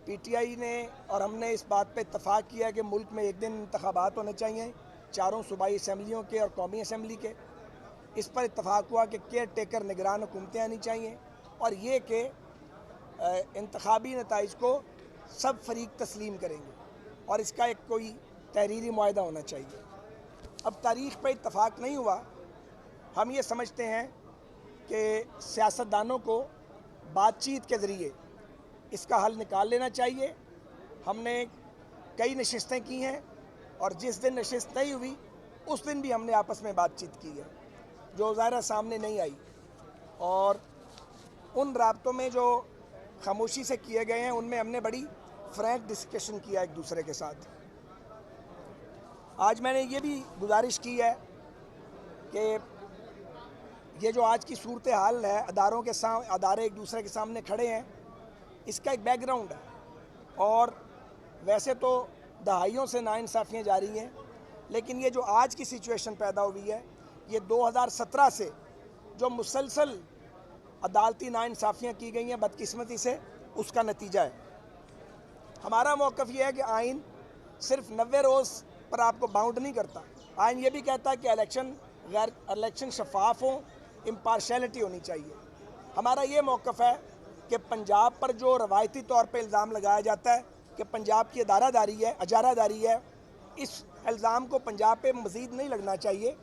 PTI ने और हमने इस बात पे इत्तफ़ाक़ किया है कि मुल्क में एक दिन इंतख़ाबात होने चाहिए, चारों सूबाई असम्बलियों के और कौमी असम्बली के। इस पर इत्तफ़ाक़ हुआ कि केयर टेकर निगरान हुकूमतें आनी चाहिए और ये कि इंतख़ाबी नताइज को सब फरीक तस्लीम करेंगे और इसका एक कोई तहरीरी मुआहदा होना चाहिए। अब तारीख़ पर इत्तफ़ाक़ नहीं हुआ। हम ये समझते हैं कि सियासतदानों को बातचीत के ज़रिए इसका हल निकाल लेना चाहिए। हमने कई नशिस्तें की हैं और जिस दिन नशिस्त नहीं हुई उस दिन भी हमने आपस में बातचीत की है जो ज़ाहिर सामने नहीं आई। और उन राब्तों में जो खामोशी से किए गए हैं उनमें हमने बड़ी फ्रैंक डिस्कशन किया एक दूसरे के साथ। आज मैंने ये भी गुजारिश की है कि ये जो आज की सूरत हाल है, अदारे एक दूसरे के सामने खड़े हैं, इसका एक बैकग्राउंड है। और वैसे तो दहाइयों से नाइंसाफ़ियाँ जारी हैं, लेकिन ये जो आज की सिचुएशन पैदा हुई है ये 2017 से जो मुसलसल अदालती नाइंसाफ़ियाँ की गई हैं बदकिस्मती से, उसका नतीजा है। हमारा मौक़िफ़ ये है कि आइन सिर्फ 90 रोज़ पर आपको बाउंड नहीं करता। आइन ये भी कहता है कि इलेक्शन शफाफ हों इम्पार्शलिटी होनी चाहिए। हमारा ये मौक़िफ़ है कि पंजाब पर जो रवायती तौर पे इल्ज़ाम लगाया जाता है कि पंजाब की अदारादारी है, अजारादारी है, इस इल्ज़ाम को पंजाब पे मज़ीद नहीं लगना चाहिए।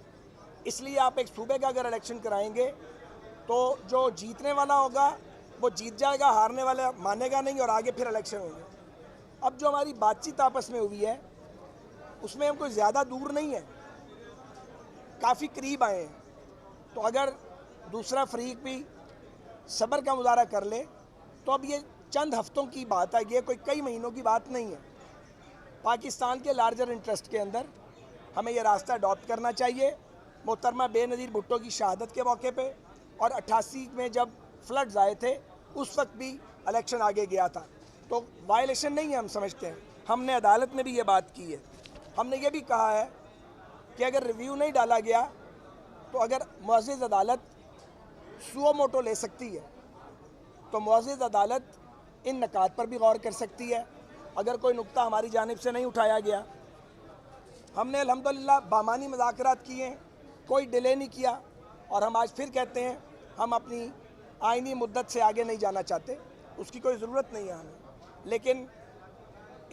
इसलिए आप एक सूबे का अगर इलेक्शन कराएंगे तो जो जीतने वाला होगा वो जीत जाएगा, हारने वाला मानेगा नहीं और आगे फिर इलेक्शन होंगे। अब जो हमारी बातचीत आपस में हुई है उसमें हम कोई ज़्यादा दूर नहीं है, काफ़ी करीब आए हैं। तो अगर दूसरा फरीक भी सब्र का मुजाहरा कर ले तो अब ये चंद हफ्तों की बात है, ये कोई कई महीनों की बात नहीं है। पाकिस्तान के लार्जर इंटरेस्ट के अंदर हमें ये रास्ता अडॉप्ट करना चाहिए। मोहतरमा बेनज़ीर भुट्टो की शहादत के मौके पे और 88 में जब फ्लड्स आए थे उस वक्त भी इलेक्शन आगे गया था, तो वायलेशन नहीं है, हम समझते हैं। हमने अदालत में भी ये बात की है। हमने ये भी कहा है कि अगर रिव्यू नहीं डाला गया तो अगर मुअज़्ज़िज़ अदालत सुओ मोटो ले सकती है तो मुअज़्ज़िज़ अदालत इन नकात पर भी गौर कर सकती है। अगर कोई नुक्ता हमारी जानिब से नहीं उठाया गया, हमने अल्हम्दुलिल्लाह बामानी मुज़ाकरात किए, कोई डिले नहीं किया और हम आज फिर कहते हैं हम अपनी आइनी मुद्दत से आगे नहीं जाना चाहते, उसकी कोई ज़रूरत नहीं है हमें। लेकिन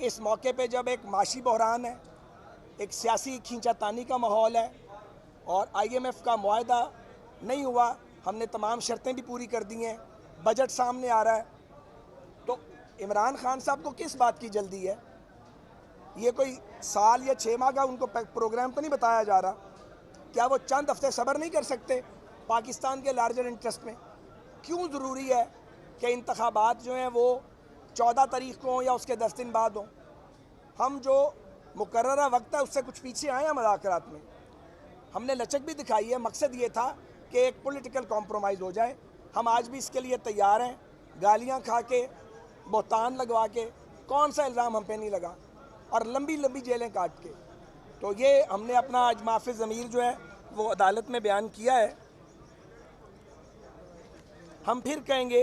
इस मौके पे जब एक माशी बहरान है, एक सियासी खींचातानी का माहौल है और IMF का मुआहदा नहीं हुआ, हमने तमाम शर्तें भी पूरी कर दी हैं, बजट सामने आ रहा है, तो इमरान खान साहब को किस बात की जल्दी है? ये कोई साल या 6 माह का उनको प्रोग्राम तो नहीं बताया जा रहा? क्या वो चंद हफ्ते सब्र नहीं कर सकते पाकिस्तान के लार्जर इंटरेस्ट में? क्यों ज़रूरी है कि इंतखाबात जो हैं वो 14 तारीख को हों या उसके 10 दिन बाद हों? हम जो मुकर्ररा वक्त है उससे कुछ पीछे आए हैं मुज़ाकरात में। हमने लचक भी दिखाई है, मकसद ये था कि एक पॉलिटिकल कॉम्प्रोमाइज़ हो जाए। हम आज भी इसके लिए तैयार हैं, गालियाँ खा के, बोहतान लगवा के, कौन सा इल्ज़ाम हम पे नहीं लगा, और लंबी लंबी जेलें काट के। तो ये हमने अपना आज माफ़ी ज़मीर जो है वो अदालत में बयान किया है। हम फिर कहेंगे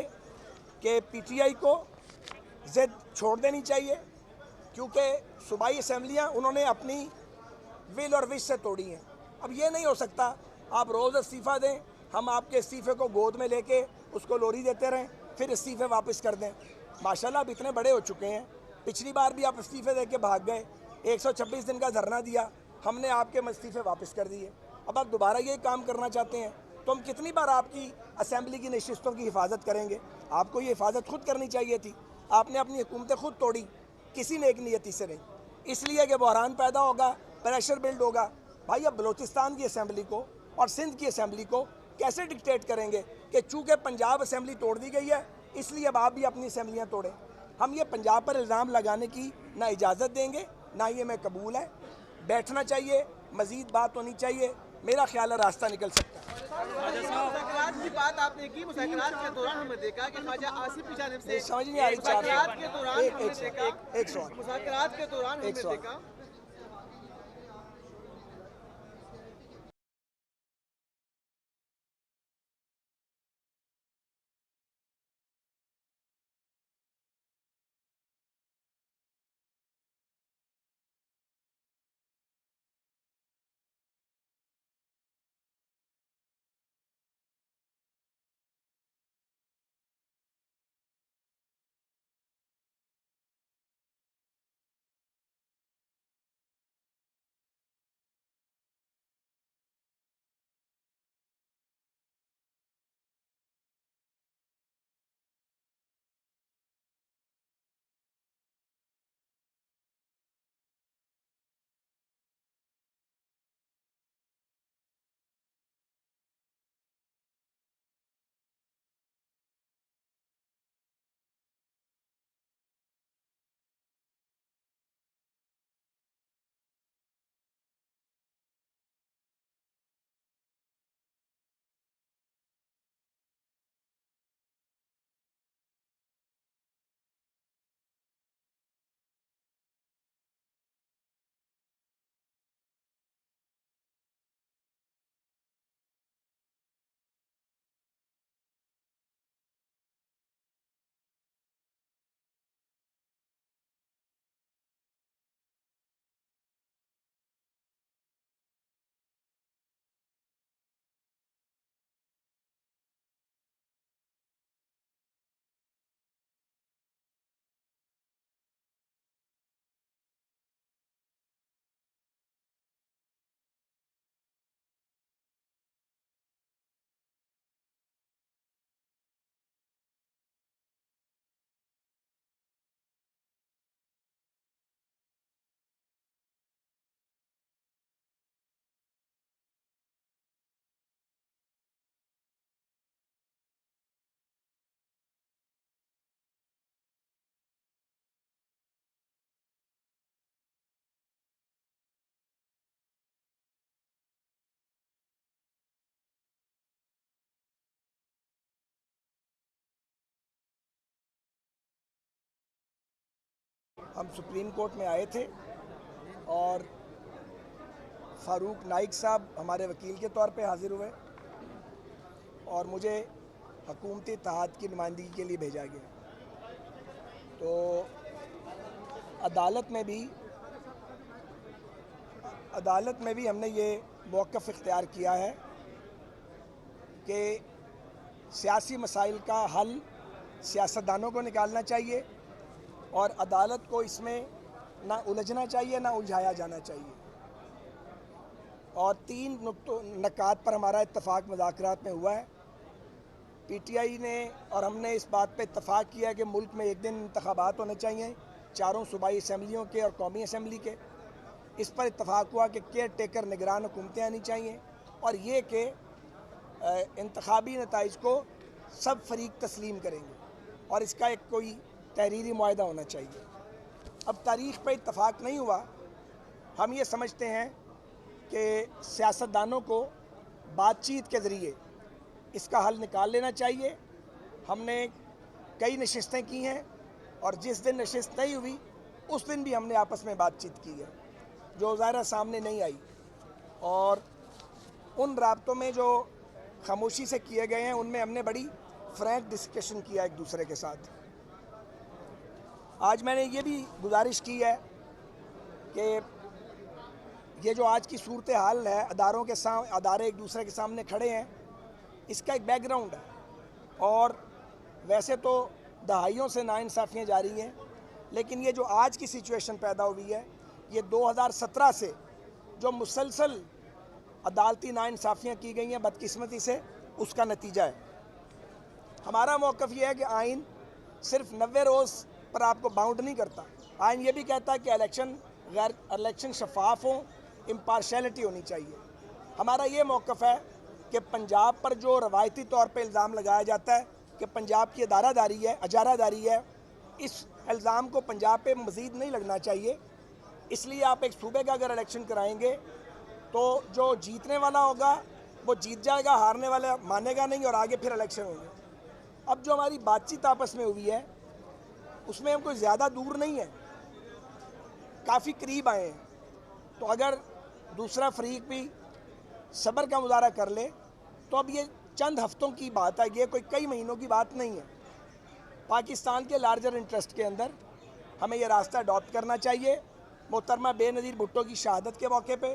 कि PTI को ज़िद छोड़ देनी चाहिए, क्योंकि सूबाई असम्बलियाँ उन्होंने अपनी विल और विश से तोड़ी हैं। अब ये नहीं हो सकता आप रोज़ इस्तीफ़ा दें, हम आपके इस्तीफ़े को गोद में लेके उसको लोरी देते रहें, फिर इस्तीफ़े वापस कर दें। माशाल्लाह आप इतने बड़े हो चुके हैं, पिछली बार भी आप इस्तीफ़े दे के भाग गए, 126 दिन का धरना दिया, हमने आपके इस्तीफ़े वापस कर दिए। अब आप दोबारा यही काम करना चाहते हैं तो हम कितनी बार आपकी असम्बली की नशिस्तों की हिफाजत करेंगे? आपको ये हिफाजत खुद करनी चाहिए थी, आपने अपनी हुकूमतें खुद तोड़ी, किसी नेक नियति से नहीं। इसलिए कि बहरान पैदा होगा, प्रेशर बिल्ड होगा। भाई अब बलूचिस्तान की असम्बली को और सिंध की असम्बली को कैसे डिक्टेट करेंगे कि चूँकि पंजाब असम्बली तोड़ दी गई है इसलिए अब आप भी अपनी असम्बलियाँ तोड़ें? हम ये पंजाब पर इल्ज़ाम लगाने की ना इजाज़त देंगे, ना ये मैं कबूल है। बैठना चाहिए, मज़ीद बात होनी चाहिए, मेरा ख्याल है रास्ता निकल सकता है। मुज़ाकरात की बात आपने की, मुज़ाकरात के दौरान हमने देखा कि ख्वाजा आसिफ की जानिब से समझ नहीं आ रही, मुज़ाकरात के दौरान हमने देखा एक सवाल, मुज़ाकरात के दौरान हमने सवाल। देखा हम सुप्रीम कोर्ट में आए थे और फ़ारूक नाइक साहब हमारे वकील के तौर पे हाज़िर हुए और मुझे हुकूमती इत्तेहाद की नुमाइंदगी के लिए भेजा गया। तो अदालत में भी हमने ये मौक़िफ़ इख्तियार किया है कि सियासी मसाइल का हल सियासतदानों को निकालना चाहिए और अदालत को इसमें ना उलझना चाहिए ना उलझाया जाना चाहिए। और 3 नकात पर हमारा इत्तफ़ाक़ मुज़ाकरात में हुआ है। PTI ने और हमने इस बात पे इत्तफ़ाक़ किया है कि मुल्क में एक दिन इंतख़ाबात होने चाहिए, 4 सूबाई असम्बलियों के और कौमी असम्बली के। इस पर इत्तफ़ाक़ हुआ कि केयर टेकर निगरान हुकूमतें आनी चाहिए और ये कि इंतख़ाबी नताइज को सब फरीक तस्लीम करेंगे और इसका एक कोई तहरीरी मुआहदा होना चाहिए। अब तारीख़ पर इत्तफ़ाक़ नहीं हुआ। हम ये समझते हैं कि सियासतदानों को बातचीत के ज़रिए इसका हल निकाल लेना चाहिए। हमने कई नशिस्तें की हैं और जिस दिन नशिस्त नहीं हुई उस दिन भी हमने आपस में बातचीत की है जो ज़ाहिर सामने नहीं आई, और उन राब्तों में जो खामोशी से किए गए हैं उनमें हमने बड़ी फ्रैंक डिस्कशन किया एक दूसरे के साथ। आज मैंने ये भी गुजारिश की है कि ये जो आज की सूरत हाल है, अदारे एक दूसरे के सामने खड़े हैं, इसका एक बैकग्राउंड है। और वैसे तो दहाइयों से नाइंसाफ़ियाँ जारी हैं, लेकिन ये जो आज की सिचुएशन पैदा हुई है ये 2017 से जो मुसलसल अदालती नाइंसाफ़ियाँ की गई हैं बदकिस्मती से, उसका नतीजा है। हमारा मौक़िफ़ ये है कि आइन सिर्फ 90 रोज़ पर आपको बाउंड नहीं करता। आइन ये भी कहता है कि इलेक्शन शफाफ हो, इम्पार्शलिटी होनी चाहिए। हमारा ये मौक़िफ़ है कि पंजाब पर जो रवायती तौर पे इल्ज़ाम लगाया जाता है कि पंजाब की अजारादारी है, इस इल्ज़ाम को पंजाब पे मज़ीद नहीं लगना चाहिए। इसलिए आप एक सूबे का अगर इलेक्शन कराएंगे तो जो जीतने वाला होगा वो जीत जाएगा, हारने वाला मानेगा नहीं और आगे फिर इलेक्शन होंगे। अब जो हमारी बातचीत आपस में हुई है उसमें हम कोई ज़्यादा दूर नहीं है, काफ़ी करीब आए हैं। तो अगर दूसरा फरीक भी सब्र का मुजाहरा कर ले तो अब ये चंद हफ्तों की बात है, ये कोई कई महीनों की बात नहीं है। पाकिस्तान के लार्जर इंटरेस्ट के अंदर हमें ये रास्ता अडॉप्ट करना चाहिए। मोहतरमा बेनज़ीर भुट्टो की शहादत के मौके पे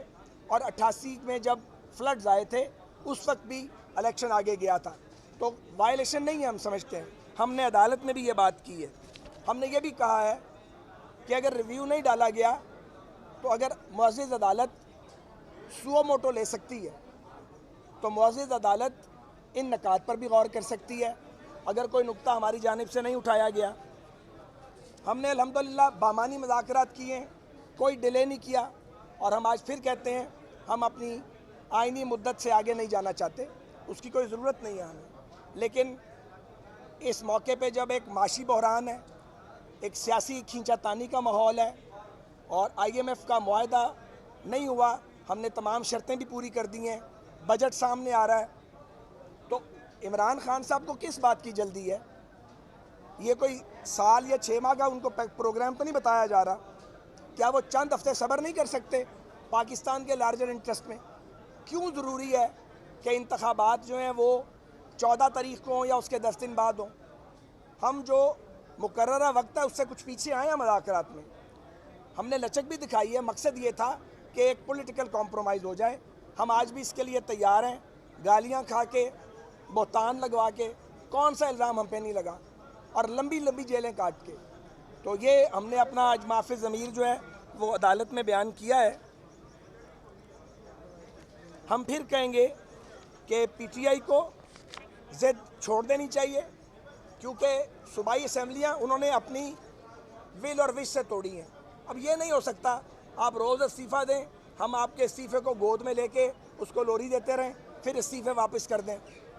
और 88 में जब फ्लड्स आए थे उस वक्त भी इलेक्शन आगे गया था, तो वायलेशन नहीं है हम समझते हैं। हमने अदालत में भी ये बात की है। हमने ये भी कहा है कि अगर रिव्यू नहीं डाला गया तो अगर मुअज़्ज़िज़ अदालत सुओ मोटो ले सकती है तो मुअज़्ज़िज़ अदालत इन नकात पर भी गौर कर सकती है। अगर कोई नुक्ता हमारी जानिब से नहीं उठाया गया, हमने अल्हम्दुलिल्लाह बामानी मुज़ाकरात किए, कोई डिले नहीं किया और हम आज फिर कहते हैं हम अपनी आइनी मुद्दत से आगे नहीं जाना चाहते, उसकी कोई ज़रूरत नहीं है हमें। लेकिन इस मौके पे जब एक माशी बहरान है, एक सियासी खींचातानी का माहौल है और IMF का मुआहदा नहीं हुआ, हमने तमाम शर्तें भी पूरी कर दी हैं, बजट सामने आ रहा है, तो इमरान खान साहब को किस बात की जल्दी है? ये कोई साल या 6 माह का उनको प्रोग्राम तो नहीं बताया जा रहा? क्या वो चंद हफ्ते सब्र नहीं कर सकते पाकिस्तान के लार्जर इंटरेस्ट में? क्यों ज़रूरी है कि इंतखाबात जो हैं वो 14 तारीख को हों या उसके 10 दिन बाद हों? हम जो मुकर्ररा वक्त है उससे कुछ पीछे आए हैं मुज़ाकरात में। हमने लचक भी दिखाई है, मकसद ये था कि एक पॉलिटिकल कॉम्प्रोमाइज़ हो जाए। हम आज भी इसके लिए तैयार हैं, गालियाँ खा के, बोहतान लगवा के, कौन सा इल्ज़ाम हम पे नहीं लगा, और लंबी लंबी जेलें काट के। तो ये हमने अपना आज माफ़ी ज़मीर जो है वो अदालत में बयान किया है। हम फिर कहेंगे कि PTI को ज़िद छोड़ देनी चाहिए, क्योंकि सूबाई असम्बलियाँ उन्होंने अपनी विल और विश से तोड़ी हैं। अब ये नहीं हो सकता आप रोज़ इस्तीफ़ा दें, हम आपके इस्तीफ़े को गोद में लेके उसको लोरी देते रहें, फिर इस्तीफ़े वापस कर दें।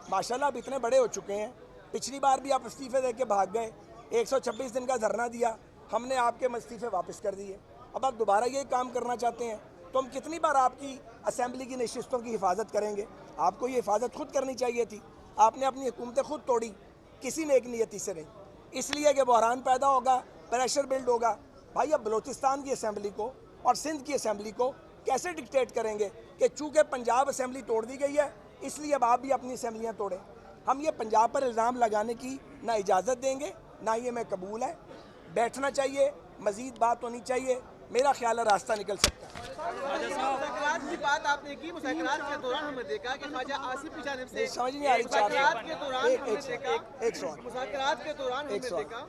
माशाल्लाह आप इतने बड़े हो चुके हैं, पिछली बार भी आप इस्तीफ़े दे के भाग गए, 126 दिन का धरना दिया, हमने आपके इस्तीफ़े वापस कर दिए। अब आप दोबारा यही काम करना चाहते हैं तो हम कितनी बार आपकी असम्बली की नशिस्तों की हिफाजत करेंगे? आपको ये हिफाजत खुद करनी चाहिए थी। आपने अपनी हुकूमतें खुद तोड़ी, किसी नेक नियति से नहीं। इसलिए कि बहरान पैदा होगा, प्रेशर बिल्ड होगा, भाई अब बलूचिस्तान की असम्बली को और सिंध की असम्बली को कैसे डिक्टेट करेंगे कि चूँकि पंजाब असम्बली तोड़ दी गई है इसलिए अब आप भी अपनी असम्बलियाँ तोड़ें। हम ये पंजाब पर इल्ज़ाम लगाने की ना इजाज़त देंगे, ना ये मैं कबूल है। बैठना चाहिए, मज़ीद बात होनी चाहिए, मेरा ख्याल है रास्ता निकल सकता है। मुज़ाकरात की बात आपने की, मुज़ाकरात के दौरान हमने देखा कि ख्वाजा आसिफ की जानिब से समझ नहीं आ रही चार मुज़ाकरात के दौरान हमने देखा एक सवाल मुज़ाकरात के दौरान हमने देखा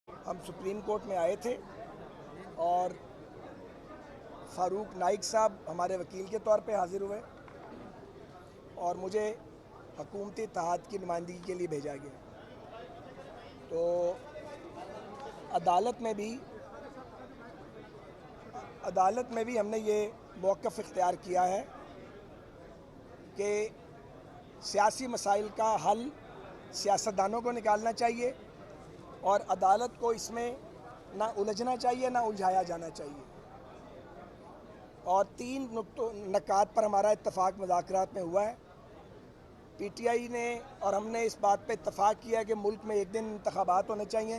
हम सुप्रीम कोर्ट में आए थे और फ़ारूक नाइक साहब हमारे वकील के तौर पे हाज़िर हुए और मुझे हुकूमती इत्तेहाद की नुमाइंदगी के लिए भेजा गया। तो अदालत में भी हमने ये मौक़िफ़ इख्तियार किया है कि सियासी मसाइल का हल सियासतदानों को निकालना चाहिए और अदालत को इसमें ना उलझना चाहिए ना उलझाया जाना चाहिए। और 3 नकात पर हमारा इत्तफ़ाक़ मुज़ाकरात में हुआ है। PTI ने और हमने इस बात पे इत्तफ़ाक़ किया कि मुल्क में एक दिन इंतख़ाबात होने चाहिए।